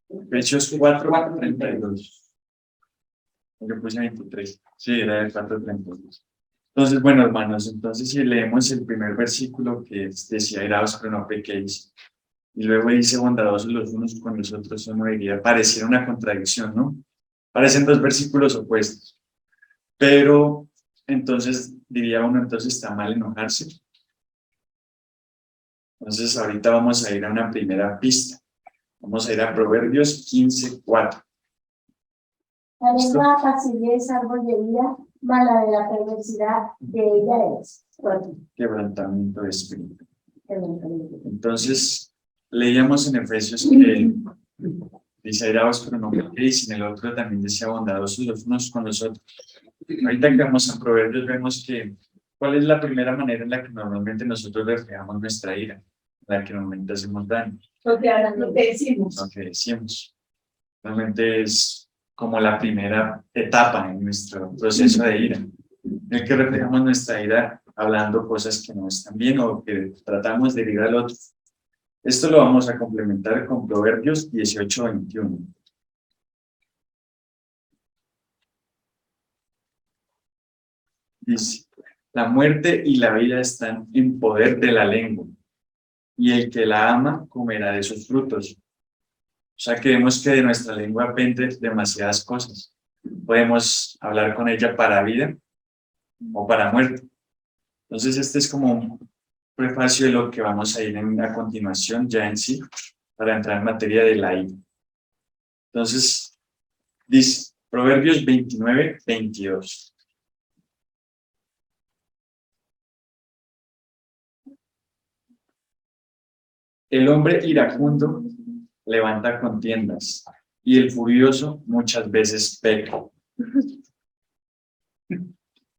Efesios 4, 32. Yo puse 23. Sí, era el 4, 32. Entonces, bueno, hermanos, entonces si leemos el primer versículo que decía, iraos, pero no pequéis, y luego dice bondadosos los unos con los otros, uno diría, pareciera una contradicción, ¿no? Parecen dos versículos opuestos, pero entonces diría uno, entonces está mal enojarse. Entonces ahorita vamos a ir a una primera pista. Vamos a ir a Proverbios 15, 4. La lengua apacible es árbol de vida, mala de la perversidad de ella es. Quebrantamiento de espíritu. Entonces, leíamos en Efesios que dice airaos, pero no pequéis, y en el otro también decía bondadosos los unos con los otros. Ahorita que vamos a Proverbios vemos que, ¿cuál es la primera manera en la que normalmente nosotros reflejamos nuestra ira? En la que normalmente hacemos daño. Lo que decimos. Lo que decimos. Realmente es como la primera etapa en nuestro proceso de ira, en el que reflejamos nuestra ira hablando cosas que no están bien o que tratamos de herir al otro. Esto lo vamos a complementar con Proverbios 18, 21. Dice, la muerte y la vida están en poder de la lengua, y el que la ama comerá de sus frutos. O sea, que vemos que de nuestra lengua dependen demasiadas cosas. Podemos hablar con ella para vida o para muerte. Entonces, este es como un prefacio de lo que vamos a ir a continuación, ya en sí, para entrar en materia de la ira. Entonces, dice, Proverbios 29, 22. El hombre iracundo levanta contiendas, y el furioso muchas veces peca.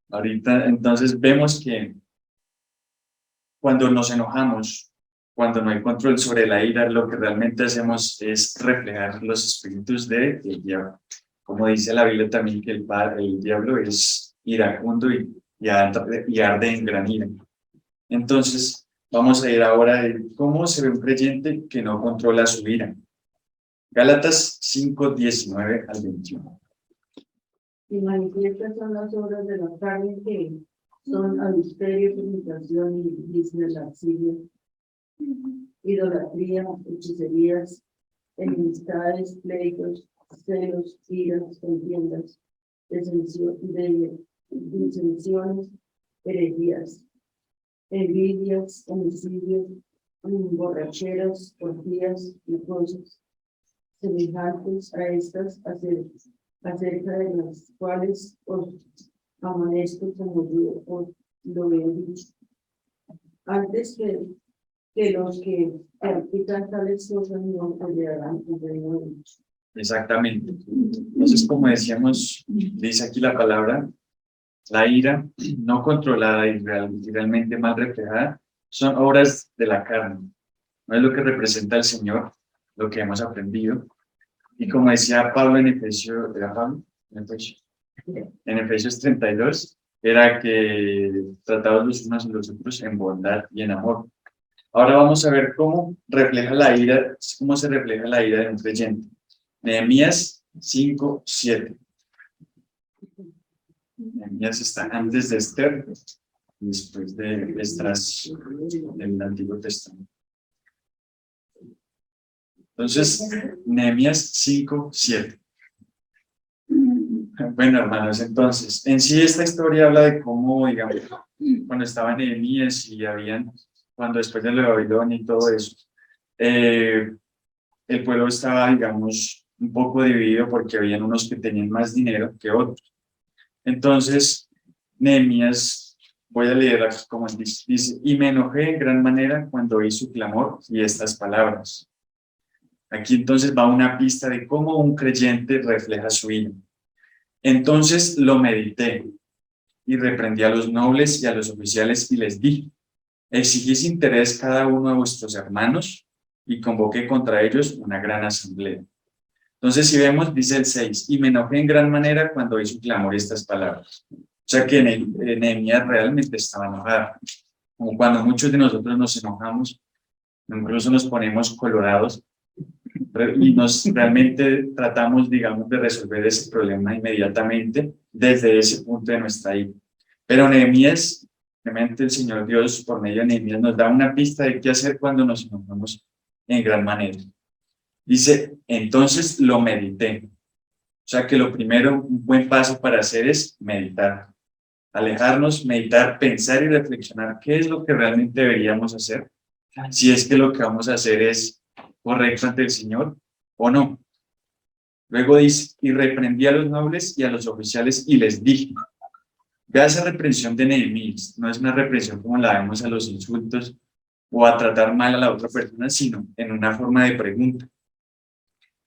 Ahorita, entonces, vemos que cuando nos enojamos, cuando no hay control sobre la ira, lo que realmente hacemos es reflejar los espíritus del diablo. Como dice la Biblia también que el diablo es iracundo y arde en gran ira. Entonces, vamos a ir ahora a cómo se ve un creyente que no controla su ira. Gálatas 5, 19 al 21. Y manifiestas son las obras de la carne que son adulterio, fornicación y lascivia, idolatría, hechicerías, enemistades, pleitos, celos, iras, contiendas, disensiones, herejías, envidias, homicidios, borracheras, orgías y cosas semejantes a estas, acerca de las cuales os amonesto como yo os lo he dicho. Antes que los que practican tales cosas no heredarán el reino de Dios. Exactamente. Entonces, como decíamos, dice aquí la palabra, la ira no controlada y realmente mal reflejada son obras de la carne. No es lo que representa el Señor, lo que hemos aprendido. Y como decía Pablo en Efesios, en Efesios 32, era que tratados los unos a los otros en bondad y en amor. Ahora vamos a ver cómo refleja la ira, cómo se refleja la ira de un creyente. Nehemías 5, 7. Nehemías está antes de Esther, después de Esdras del Antiguo Testamento. Entonces, Nehemías 5, 7. Bueno, hermanos, entonces, en sí esta historia habla de cómo, digamos, cuando estaba Nehemías y cuando después de la Babilonia y todo eso, el pueblo estaba, digamos, un poco dividido porque habían unos que tenían más dinero que otros. Entonces, Nehemías, voy a leer aquí como dice, y me enojé en gran manera cuando oí su clamor y estas palabras. Aquí entonces va una pista de cómo un creyente refleja su ira. Entonces lo medité y reprendí a los nobles y a los oficiales y les dije: exigís interés cada uno de vuestros hermanos, y convoqué contra ellos una gran asamblea. Entonces, si vemos, dice el 6, y me enojé en gran manera cuando oí su clamor y estas palabras. O sea que Nehemías realmente estaba enojado. Como cuando muchos de nosotros nos enojamos, incluso nos ponemos colorados y nos realmente tratamos, digamos, de resolver ese problema inmediatamente desde ese punto de nuestra ira. Pero Nehemías, realmente el Señor Dios, por medio de Nehemías, nos da una pista de qué hacer cuando nos enojamos en gran manera. Dice, entonces lo medité. O sea que lo primero, un buen paso para hacer es meditar. Alejarnos, meditar, pensar y reflexionar qué es lo que realmente deberíamos hacer. Si es que lo que vamos a hacer es correcto ante el Señor o no. Luego dice, y reprendí a los nobles y a los oficiales y les dije. Vea esa reprensión de Nehemías. No es una reprensión como la vemos a los insultos o a tratar mal a la otra persona, sino en una forma de pregunta.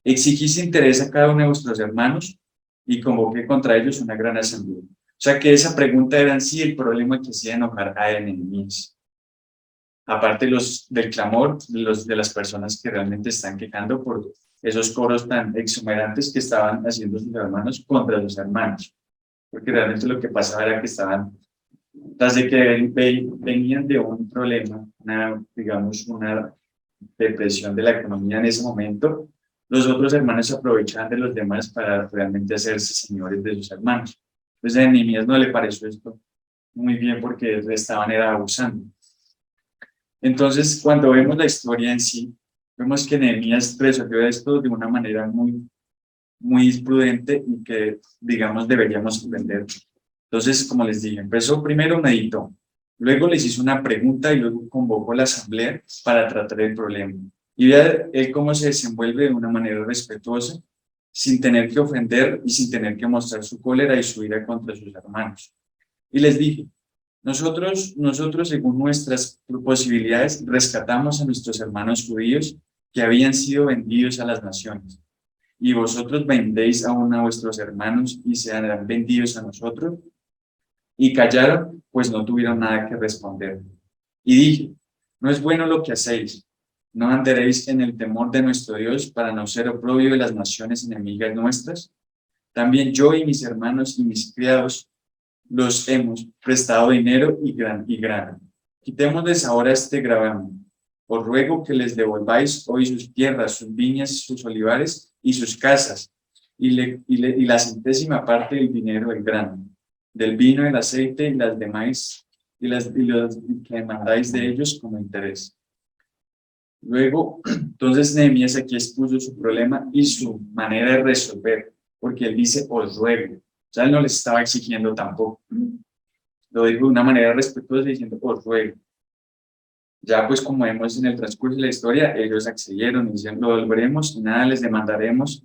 Exigís interés a cada uno de vuestros hermanos y convoqué contra ellos una gran asamblea. O sea que esa pregunta era en sí el problema que hacía enojar a Nehemías. Aparte del clamor de las personas que realmente están quejando por esos coros tan exuberantes que estaban haciendo sus hermanos contra sus hermanos. Porque realmente lo que pasaba era que estaban, tras de que venían de un problema, digamos, una depresión de la economía en ese momento, los otros hermanos se aprovechaban de los demás para realmente hacerse señores de sus hermanos. Entonces a Nehemías no le pareció esto muy bien porque le estaban abusando. Entonces, cuando vemos la historia en sí, vemos que Nehemías resolvió esto de una manera muy prudente y que, digamos, deberíamos aprender. Entonces, como les dije, empezó primero, meditó, luego les hizo una pregunta y luego convocó a la asamblea para tratar el problema. Y vea él cómo se desenvuelve de una manera respetuosa, sin tener que ofender y sin tener que mostrar su cólera y su ira contra sus hermanos. Y les dije, nosotros, según nuestras posibilidades, rescatamos a nuestros hermanos judíos que habían sido vendidos a las naciones. Y vosotros vendéis aún a vuestros hermanos y serán vendidos a nosotros. Y callaron, pues no tuvieron nada que responder. Y dije, no es bueno lo que hacéis. ¿No andaréis en el temor de nuestro Dios para no ser oprobio de las naciones enemigas nuestras? También yo y mis hermanos y mis criados los hemos prestado dinero y grano. Quitémosles ahora este gravamen. Os ruego que les devolváis hoy sus tierras, sus viñas, sus olivares y sus casas, y la centésima parte del dinero del grano, del vino, el aceite y las demás, y los que demandáis de ellos como interés. Luego, entonces Nehemías aquí expuso su problema y su manera de resolver, porque él dice, os ruego. O sea, él no les estaba exigiendo tampoco. Lo dijo de una manera respetuosa diciendo, os ruego. Ya pues como vemos en el transcurso de la historia, ellos accedieron y dicen, lo volveremos y nada les demandaremos,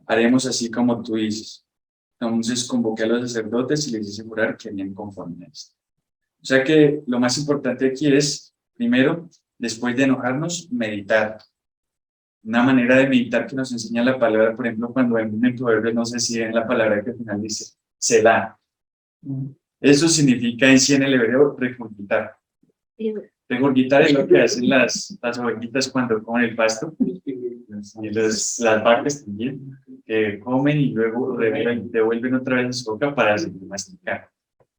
haremos así como tú dices. Entonces convoqué a los sacerdotes y les hice jurar que harían conforme a esto. O sea que lo más importante aquí es, primero, después de enojarnos, meditar. Una manera de meditar que nos enseña la palabra, por ejemplo, cuando en Proverbios, no sé si ven la palabra que al final dice, Selah. Eso significa en sí en el hebreo regurgitar. Regurgitar es lo que hacen las ovejitas cuando comen el pasto, y las vacas también, que comen y luego devuelven otra vez a su boca para seguir masticar.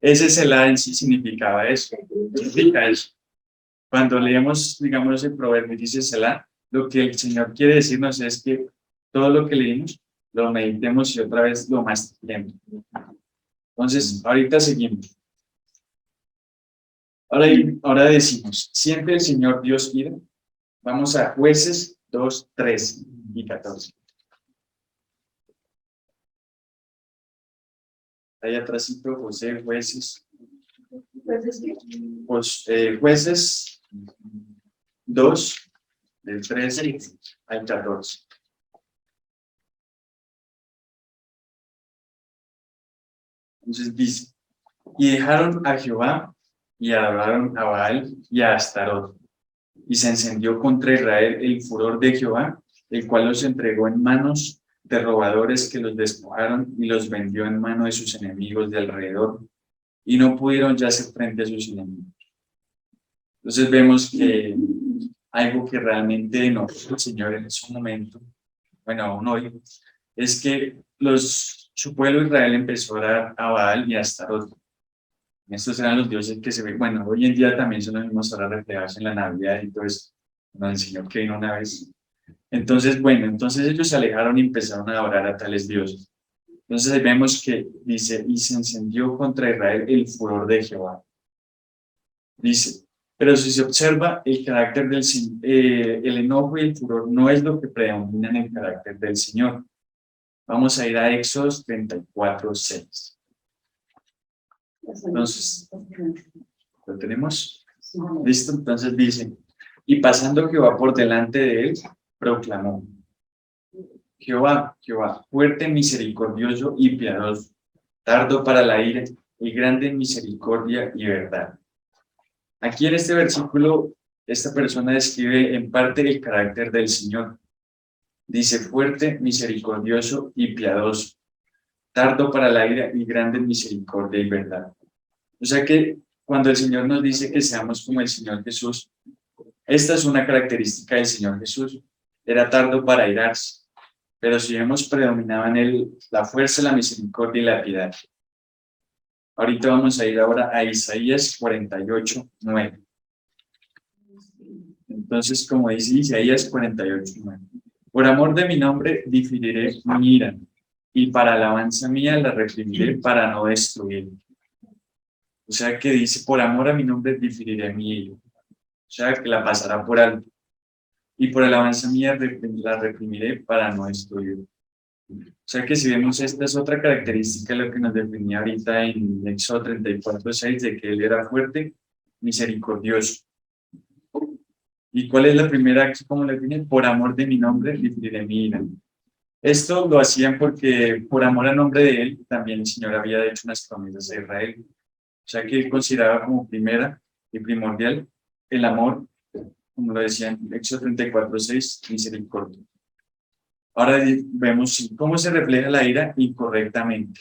Ese Selah en sí significaba eso, significa eso. Cuando leemos, digamos, el proverbio dice Selah, lo que el Señor quiere decirnos es que todo lo que leímos lo meditemos y otra vez lo mastiquemos. Entonces, ahorita seguimos. Ahora decimos, siempre el Señor Dios ira. Vamos a Jueces 2, 13 y 14. Ahí atrásito, José, Jueces. Jueces 2, del 13 al 14. Entonces dice, y dejaron a Jehová y adoraron a Baal y a Astarot. Y se encendió contra Israel el furor de Jehová el cual los entregó en manos de robadores que los despojaron y los vendió en mano de sus enemigos de alrededor, y no pudieron ya hacer frente a sus enemigos. Entonces vemos que algo que realmente enojó al Señor en ese momento, bueno, aún hoy, es que su pueblo Israel empezó a orar a Baal y a Astarot. Estos eran los dioses que se ven, bueno, hoy en día también son los mismos ahora reflejados en la Navidad y todo eso, ¿no? El Señor que vino una vez. Entonces, bueno, entonces ellos se alejaron y empezaron a orar a tales dioses. Entonces ahí vemos que dice, y se encendió contra Israel el furor de Jehová. Dice, pero si se observa el carácter el enojo y el furor no es lo que predomina en el carácter del Señor. Vamos a ir a Éxodo 34:6. Entonces, ¿lo tenemos? ¿Listo? Entonces dice, y pasando Jehová por delante de él, proclamó, Jehová, Jehová, fuerte, misericordioso y piadoso, tardo para la ira y grande en misericordia y verdad. Aquí en este versículo, esta persona describe en parte el carácter del Señor. Dice, fuerte, misericordioso y piadoso, tardo para la ira y grande en misericordia y verdad. O sea que cuando el Señor nos dice que seamos como el Señor Jesús, esta es una característica del Señor Jesús. Era tardo para irarse, pero si vemos, predominaba en él la fuerza, la misericordia y la piedad. Ahorita vamos a ir ahora a Isaías 48:9. Entonces, como dice Isaías 48:9, por amor de mi nombre dividiré mi ira, y para alabanza mía la reprimiré para no destruir. O sea que dice, por amor a mi nombre dividiré mi ira. O sea que la pasará por alto. Y por alabanza mía la reprimiré para no destruir. O sea que si vemos, esta es otra característica de lo que nos definía ahorita en Éxodo 34:6, de que él era fuerte, misericordioso. ¿Y cuál es la primera aquí? ¿Cómo le define? Por amor de mi nombre dividiré mi ira. Esto lo hacían porque por amor al nombre de él, también el Señor había hecho unas promesas a Israel. O sea que él consideraba como primera y primordial el amor, como lo decía en Éxodo 34:6, misericordia. Ahora vemos cómo se refleja la ira incorrectamente.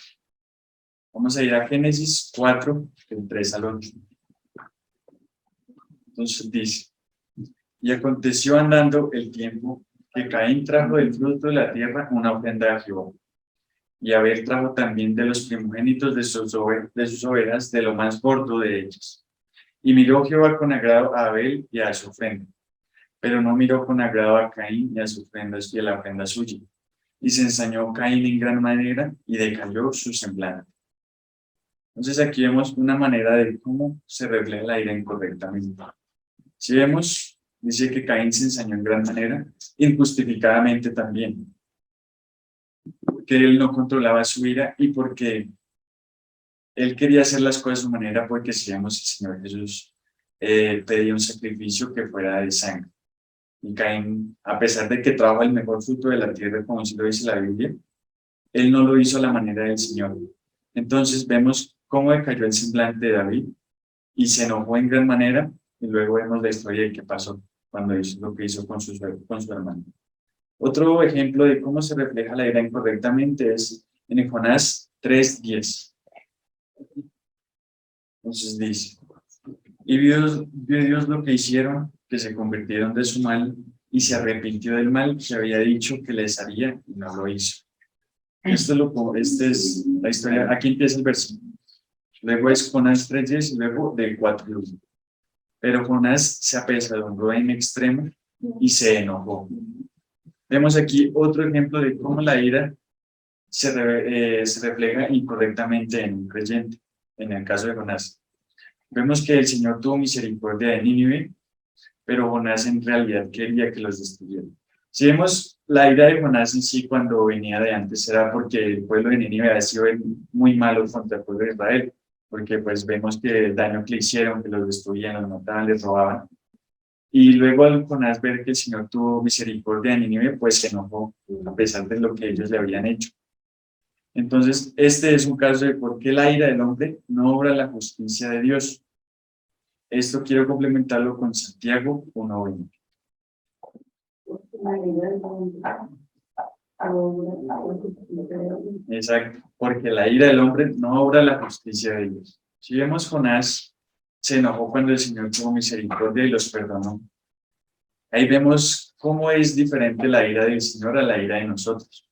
Vamos a ir a Génesis 4, del 3 al 8. Entonces dice, y aconteció andando el tiempo que Caín trajo del fruto de la tierra una ofrenda a Jehová. Y Abel trajo también de los primogénitos de sus ovejas, de lo más gordo de ellas. Y miró Jehová con agrado a Abel y a su ofrenda, pero no miró con agrado a Caín y a su ofrenda y a la ofrenda suya. Y se ensañó Caín en gran manera y decayó su semblante. Entonces aquí vemos una manera de cómo se refleja la ira incorrectamente. Si vemos, dice que Caín se ensañó en gran manera, injustificadamente también, porque él no controlaba su ira y porque él quería hacer las cosas de su manera, porque si vemos, el Señor Jesús pedía un sacrificio que fuera de sangre. Y Caín, a pesar de que trajo el mejor fruto de la tierra, como así lo dice la Biblia, él no lo hizo a la manera del Señor. Entonces vemos cómo decayó el semblante de David y se enojó en gran manera, y luego vemos la historia de qué pasó cuando hizo lo que hizo con su hermano. Otro ejemplo de cómo se refleja la ira incorrectamente es en Jonás 3:10. Entonces dice, y vio Dios lo que hicieron, que se convirtieron de su mal, y se arrepintió del mal que había dicho que les haría, y no lo hizo. Esta es la historia, aquí empieza el versículo. Luego es Jonás 3:10 y luego del 4:1. Pero Jonás se apesadumbró en extremo y se enojó. Vemos aquí otro ejemplo de cómo la ira se refleja incorrectamente en un creyente, en el caso de Jonás. Vemos que el Señor tuvo misericordia de Nínive, pero Jonás en realidad quería que los destruyera. Si vemos la ira de Jonás en sí cuando venía de antes, era porque el pueblo de Nínive había sido muy malo contra el pueblo de Israel, porque pues vemos que el daño que le hicieron, que los destruían, los mataban, les robaban. Y luego al Jonás ver que el Señor tuvo misericordia de Nínive, pues se enojó, a pesar de lo que ellos le habían hecho. Entonces, este es un caso de por qué la ira del hombre no obra la justicia de Dios. Esto quiero complementarlo con Santiago 1:20. Exacto, porque la ira del hombre no obra la justicia de Dios. Si vemos, Jonás se enojó cuando el Señor tuvo misericordia y los perdonó. Ahí vemos cómo es diferente la ira del Señor a la ira de nosotros.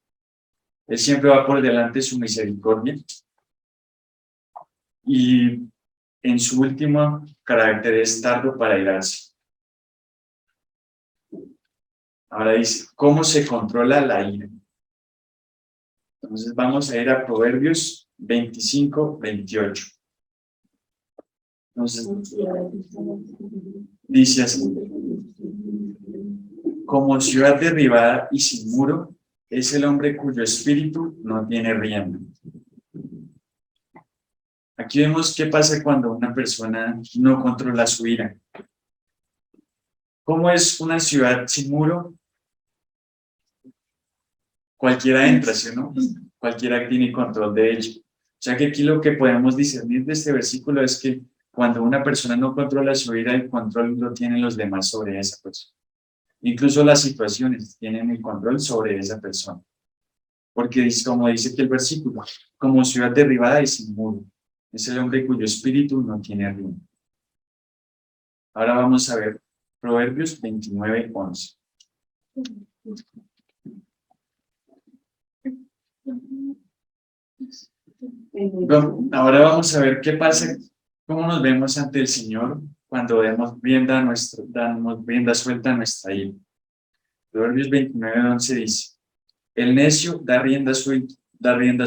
Él siempre va por delante su misericordia y en su último carácter es tardo para irarse. Ahora dice, ¿cómo se controla la ira? Entonces vamos a ir a Proverbios 25, 28. Entonces, dice así, como ciudad derribada y sin muro, es el hombre cuyo espíritu no tiene rienda. Aquí vemos qué pasa cuando una persona no controla su ira. ¿Cómo es una ciudad sin muro? Cualquiera entra, ¿sí o no? Cualquiera tiene control de ello. O sea que aquí lo que podemos discernir de este versículo es que cuando una persona no controla su ira, el control lo tienen los demás sobre esa persona. Incluso las situaciones tienen el control sobre esa persona. Porque como dice aquí el versículo, como ciudad derribada y sin muro, es el hombre cuyo espíritu no tiene rienda. Ahora vamos a ver Proverbios 29, 11. Ahora vamos a ver qué pasa, cómo nos vemos ante el Señor cuando damos rienda suelta a nuestra ira. Proverbios 29, 11 dice, el necio da rienda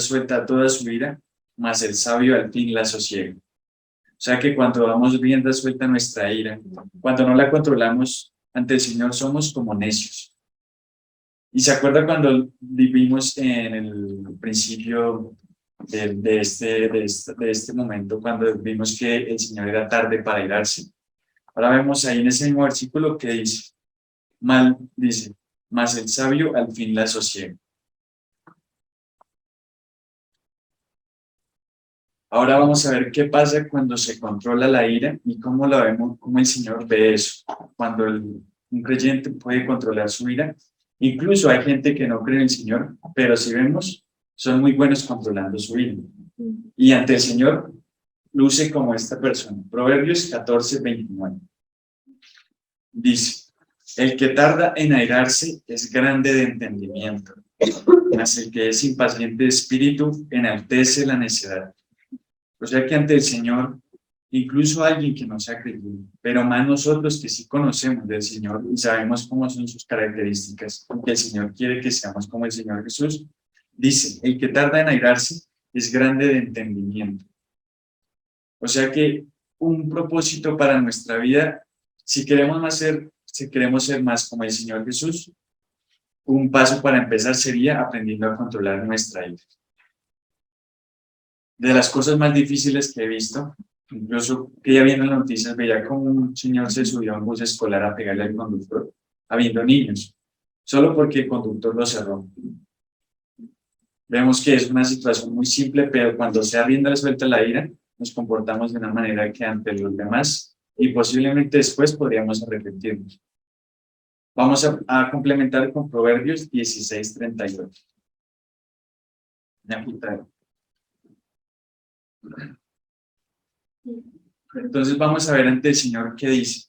suelta a toda su ira, mas el sabio al fin la sosiega. O sea que cuando damos rienda suelta a nuestra ira, cuando no la controlamos ante el Señor, somos como necios. Y se acuerda cuando vivimos en el principio de este momento, cuando vimos que el Señor era tarde para irarse. Ahora vemos ahí en ese mismo versículo que dice, mas el sabio al fin la sosiega. Ahora vamos a ver qué pasa cuando se controla la ira y cómo la vemos, cómo el Señor ve eso. Cuando un creyente puede controlar su ira. Incluso hay gente que no cree en el Señor, pero si vemos, son muy buenos controlando su ira. Y ante el Señor, luce como esta persona. Proverbios 14, 29. Dice, el que tarda en airarse es grande de entendimiento, mas el que es impaciente de espíritu enaltece la necedad. O sea que ante el Señor, incluso alguien que no se ha creído, pero más nosotros que sí conocemos del Señor y sabemos cómo son sus características, porque el Señor quiere que seamos como el Señor Jesús, dice, el que tarda en airarse es grande de entendimiento. O sea que un propósito para nuestra vida, si queremos ser más como el Señor Jesús, un paso para empezar sería aprendiendo a controlar nuestra ira. De las cosas más difíciles que he visto, incluso que ya viendo las noticias, veía como un señor se subió a un bus escolar a pegarle al conductor, habiendo niños, solo porque el conductor lo cerró. Vemos que es una situación muy simple, pero cuando se rienda suelta la ira, nos comportamos de una manera que ante los demás, y posiblemente después podríamos arrepentirnos. Vamos a complementar con Proverbios 16, 38. Entonces vamos a ver ante el Señor qué dice.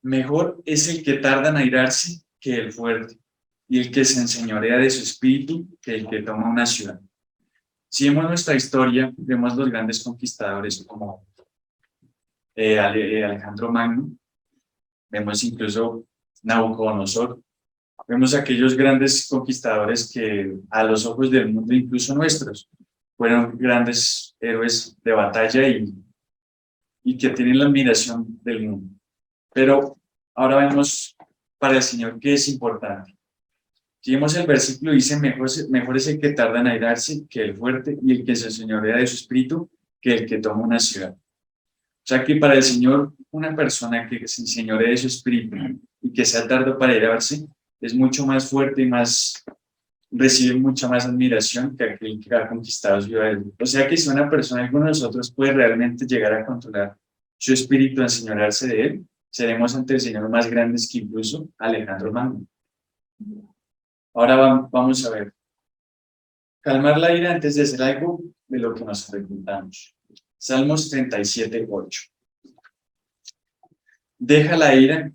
Mejor es el que tarda en airarse que el fuerte, y el que se enseñorea de su espíritu que el que toma una ciudad. Si vemos nuestra historia, vemos los grandes conquistadores como Alejandro Magno, vemos incluso Nabucodonosor, vemos aquellos grandes conquistadores que a los ojos del mundo, incluso nuestros, fueron grandes héroes de batalla y que tienen la admiración del mundo. Pero ahora vemos para el Señor qué es importante. Si vemos el versículo, dice, mejor es el que tarda en airarse que el fuerte, y el que se enseñorea de su espíritu que el que toma una ciudad. O sea que para el Señor, una persona que se enseñorea de su espíritu y que sea tardo para airarse, es mucho más fuerte y recibe mucha más admiración que aquel que ha conquistado ciudades. O sea que si una persona, alguno de nosotros puede realmente llegar a controlar su espíritu, a enseñorearse de él, seremos ante el Señor más grandes que incluso Alejandro Magno. Ahora vamos a ver. Calmar la ira antes de hacer algo de lo que nos arrepintamos. Salmos 37:8. Deja la ira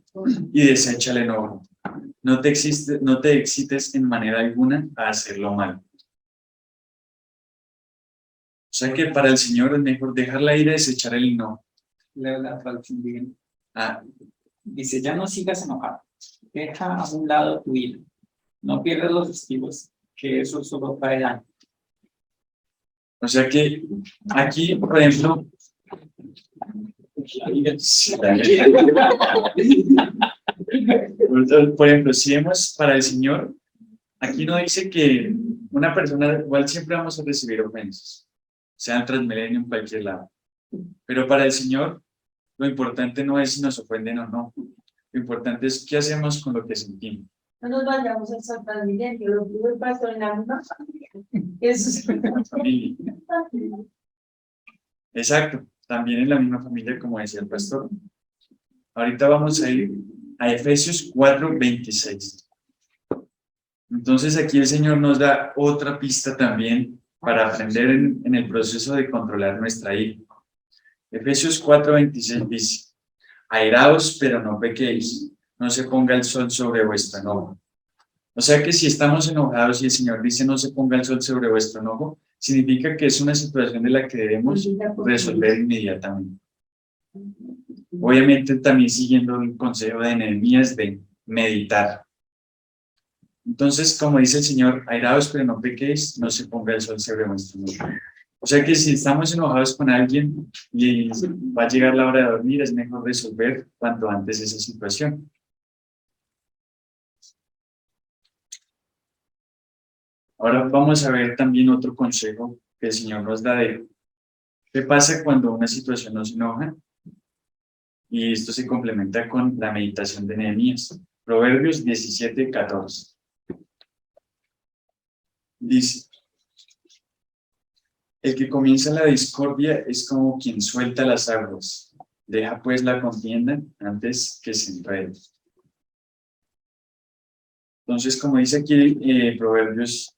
y desecha el enojo. No te excites en manera alguna a hacer lo malo. O sea que para el Señor es mejor dejar la ira y desechar el enojo. Leo la traducción bien. Ah, Dice, ya no sigas enojado. Deja a un lado tu ira. No pierdas los festivos, que eso solo trae daño. o sea que aquí, por ejemplo, por ejemplo, si vemos para el Señor, aquí no dice que una persona, igual siempre vamos a recibir ofensas, sea en Transmilenio, en cualquier lado. Pero para el Señor, lo importante no es si nos ofenden o no. Lo importante es qué hacemos con lo que sentimos. No nos vayamos a San Transmilenio, lo que el pastor en la misma familia. Eso es Familia. Exacto, también en la misma familia, como decía el pastor. Ahorita vamos a ir a Efesios 4:26. Entonces aquí el Señor nos da otra pista también para aprender en el proceso de controlar nuestra ira. Efesios 4:26 dice, airaos, pero no pequéis, no se ponga el sol sobre vuestro enojo. O sea que si estamos enojados y el Señor dice no se ponga el sol sobre vuestro enojo, significa que es una situación de la que debemos resolver inmediatamente. Obviamente también siguiendo el consejo de Nehemías de meditar. Entonces, como dice el Señor, airaos pero no pequéis, no se ponga el sol sobre vuestro enojo. O sea que si estamos enojados con alguien y va a llegar la hora de dormir, es mejor resolver cuanto antes esa situación. Ahora vamos a ver también otro consejo que el Señor nos da de qué pasa cuando una situación nos enoja. Y esto se complementa con la meditación de Nehemías. Proverbios 17:14. Dice, el que comienza la discordia es como quien suelta las aguas. Deja pues la contienda antes que se enrede. Entonces, como dice aquí Proverbios,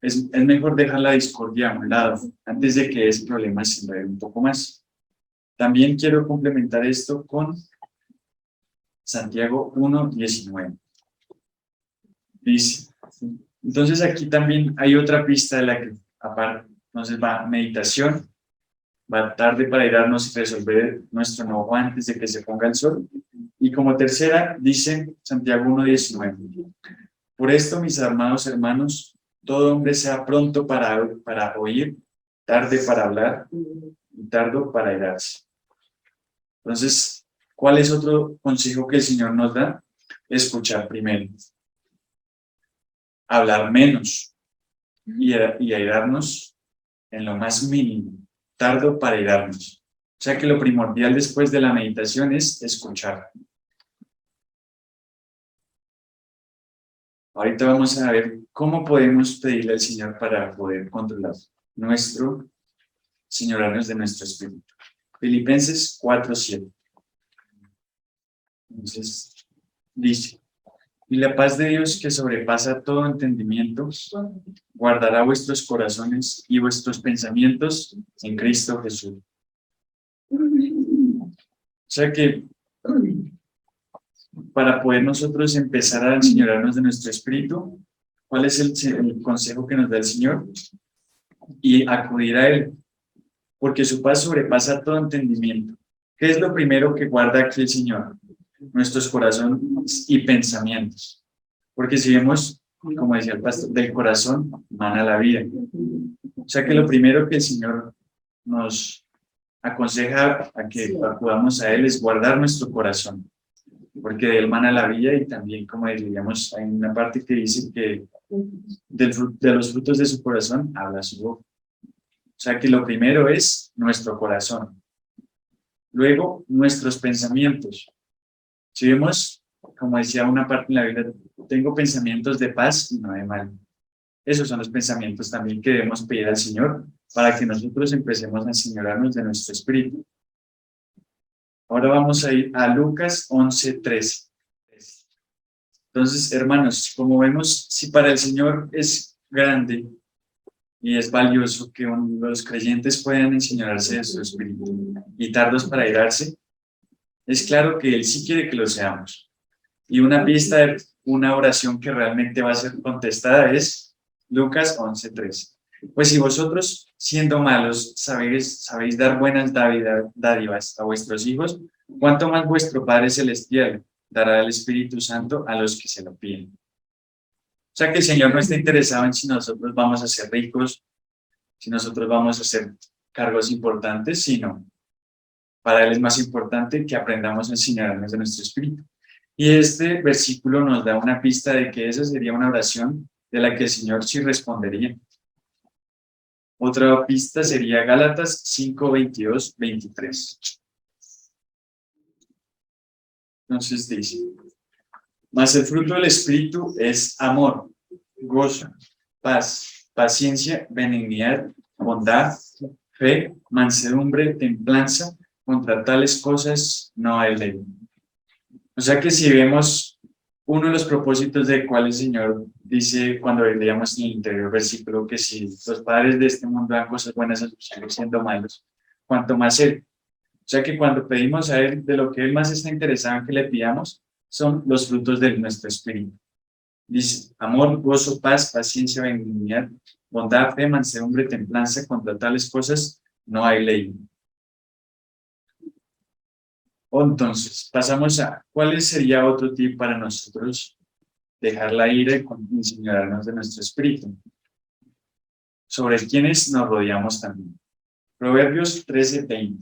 es mejor dejar la discordia a un lado antes de que ese problema se enrede un poco más. También quiero complementar esto con Santiago 1:19. Dice, entonces aquí también hay otra pista de la que, aparte, entonces va meditación, va tarde para irnos y resolver nuestro enojo antes de que se ponga el sol. Y como tercera, dice Santiago 1:19. Por esto, mis amados hermanos, todo hombre sea pronto para oír, tarde para hablar y tardo para irarse. Entonces, ¿cuál es otro consejo que el Señor nos da? Escuchar primero. Hablar menos y airarnos en lo más mínimo. Tardo para airarnos. O sea que lo primordial después de la meditación es escuchar. Ahorita vamos a ver cómo podemos pedirle al Señor para poder controlar señorarnos de nuestro espíritu. Filipenses 4:7. Entonces, dice, y la paz de Dios que sobrepasa todo entendimiento, guardará vuestros corazones y vuestros pensamientos en Cristo Jesús. O sea que para poder nosotros empezar a enseñarnos de nuestro espíritu, ¿cuál es el consejo que nos da el Señor? Y acudir a Él, porque su paz sobrepasa todo entendimiento. ¿Qué es lo primero que guarda aquí el Señor? Nuestros corazones y pensamientos. Porque si vemos, como decía el pastor, del corazón mana la vida. O sea que lo primero que el Señor nos aconseja a que acudamos a Él es guardar nuestro corazón. Porque de él mana la vida y también, como diríamos, hay una parte que dice que de los frutos de su corazón habla su boca. O sea que lo primero es nuestro corazón. Luego, nuestros pensamientos. Si vemos, como decía una parte en la Biblia, tengo pensamientos de paz y no de mal. Esos son los pensamientos también que debemos pedir al Señor para que nosotros empecemos a enseñarnos de nuestro espíritu. Ahora vamos a ir a Lucas 11:13. Entonces, hermanos, como vemos, si para el Señor es grande y es valioso que los creyentes puedan enseñarse de su espíritu y tardos para irarse, es claro que Él sí quiere que lo seamos. Y una pista de una oración que realmente va a ser contestada es Lucas 11:13. Pues si vosotros, siendo malos, sabéis dar buenas dádivas a vuestros hijos, ¿cuánto más vuestro Padre Celestial dará el Espíritu Santo a los que se lo piden? O sea que el Señor no está interesado en si nosotros vamos a ser ricos, si nosotros vamos a hacer cargos importantes, sino para Él es más importante que aprendamos a enseñarnos de nuestro espíritu. Y este versículo nos da una pista de que esa sería una oración de la que el Señor sí respondería. Otra pista sería Gálatas 5:22-23. Entonces dice: mas el fruto del Espíritu es amor, gozo, paz, paciencia, benignidad, bondad, fe, mansedumbre, templanza. Contra tales cosas no hay ley. O sea que si vemos uno de los propósitos de cuál el Señor dice cuando leíamos en el interior versículo que si los padres de este mundo dan cosas buenas a sus hijos siendo malos, cuanto más Él. O sea que cuando pedimos a Él, de lo que Él más está interesado en que le pidamos, son los frutos de nuestro espíritu. Dice: amor, gozo, paz, paciencia, benignidad, bondad, fe, mansedumbre, templanza. Contra tales cosas no hay ley. Entonces, pasamos a ¿cuál sería otro tip para nosotros dejar la ira y enseñarnos de nuestro espíritu? Sobre quienes nos rodeamos también. Proverbios 13:20.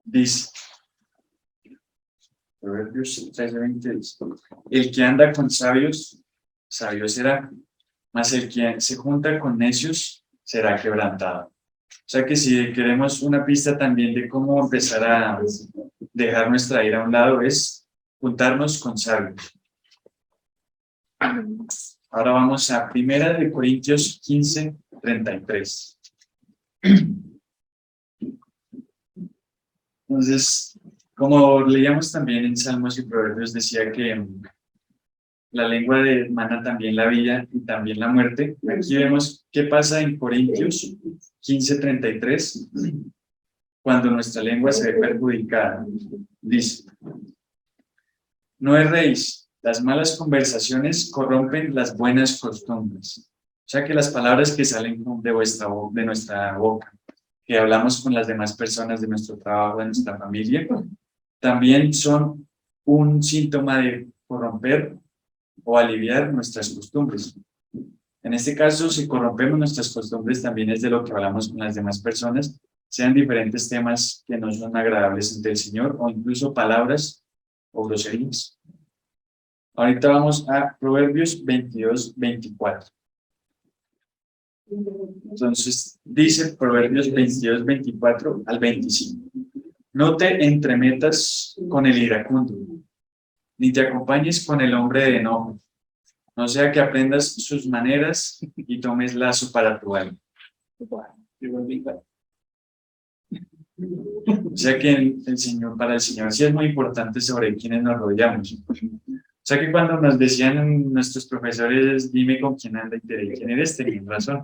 Dice, Proverbios 13:20 dice: el que anda con sabios, sabio será, mas el que se junta con necios será quebrantado. O sea que si queremos una pista también de cómo empezar a dejar nuestra ira a un lado, es juntarnos con sabios. Ahora vamos a 1 Corintios 15:33. Entonces, como leíamos también en Salmos y Proverbios, decía que la lengua demanda también la vida y también la muerte. Aquí vemos qué pasa en Corintios 15:33, cuando nuestra lengua se ve perjudicada. Dice: no erréis, las malas conversaciones corrompen las buenas costumbres. O sea que las palabras que salen de nuestra boca, que hablamos con las demás personas de nuestro trabajo, de nuestra familia, también son un síntoma de corromper o aliviar nuestras costumbres. En este caso, si corrompemos nuestras costumbres, también es de lo que hablamos con las demás personas, sean diferentes temas que no son agradables ante el Señor, o incluso palabras o groserías. Ahorita vamos a Proverbios 22:24. Entonces, dice Proverbios 22:24 al 25. No te entremetas con el iracundo, ni te acompañes con el hombre de enojo, no sea que aprendas sus maneras y tomes lazo para tu alma. O sea que para el Señor sí es muy importante sobre quienes nos rodeamos. O sea que cuando nos decían nuestros profesores, dime con quién anda y te diré quién eres, tenían razón.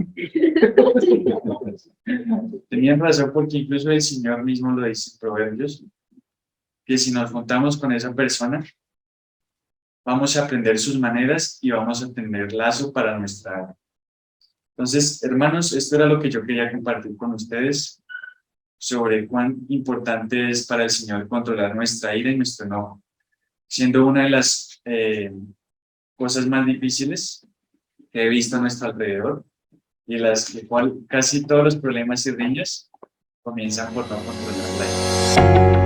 Tenían razón porque incluso el Señor mismo lo dice en Proverbios, que si nos juntamos con esa persona, vamos a aprender sus maneras y vamos a tener lazo para nuestra alma. Entonces, hermanos, esto era lo que yo quería compartir con ustedes sobre cuán importante es para el Señor controlar nuestra ira y nuestro enojo, siendo una de las cosas más difíciles que he visto a nuestro alrededor y las que casi todos los problemas y riñas comienzan por no controlar la ira.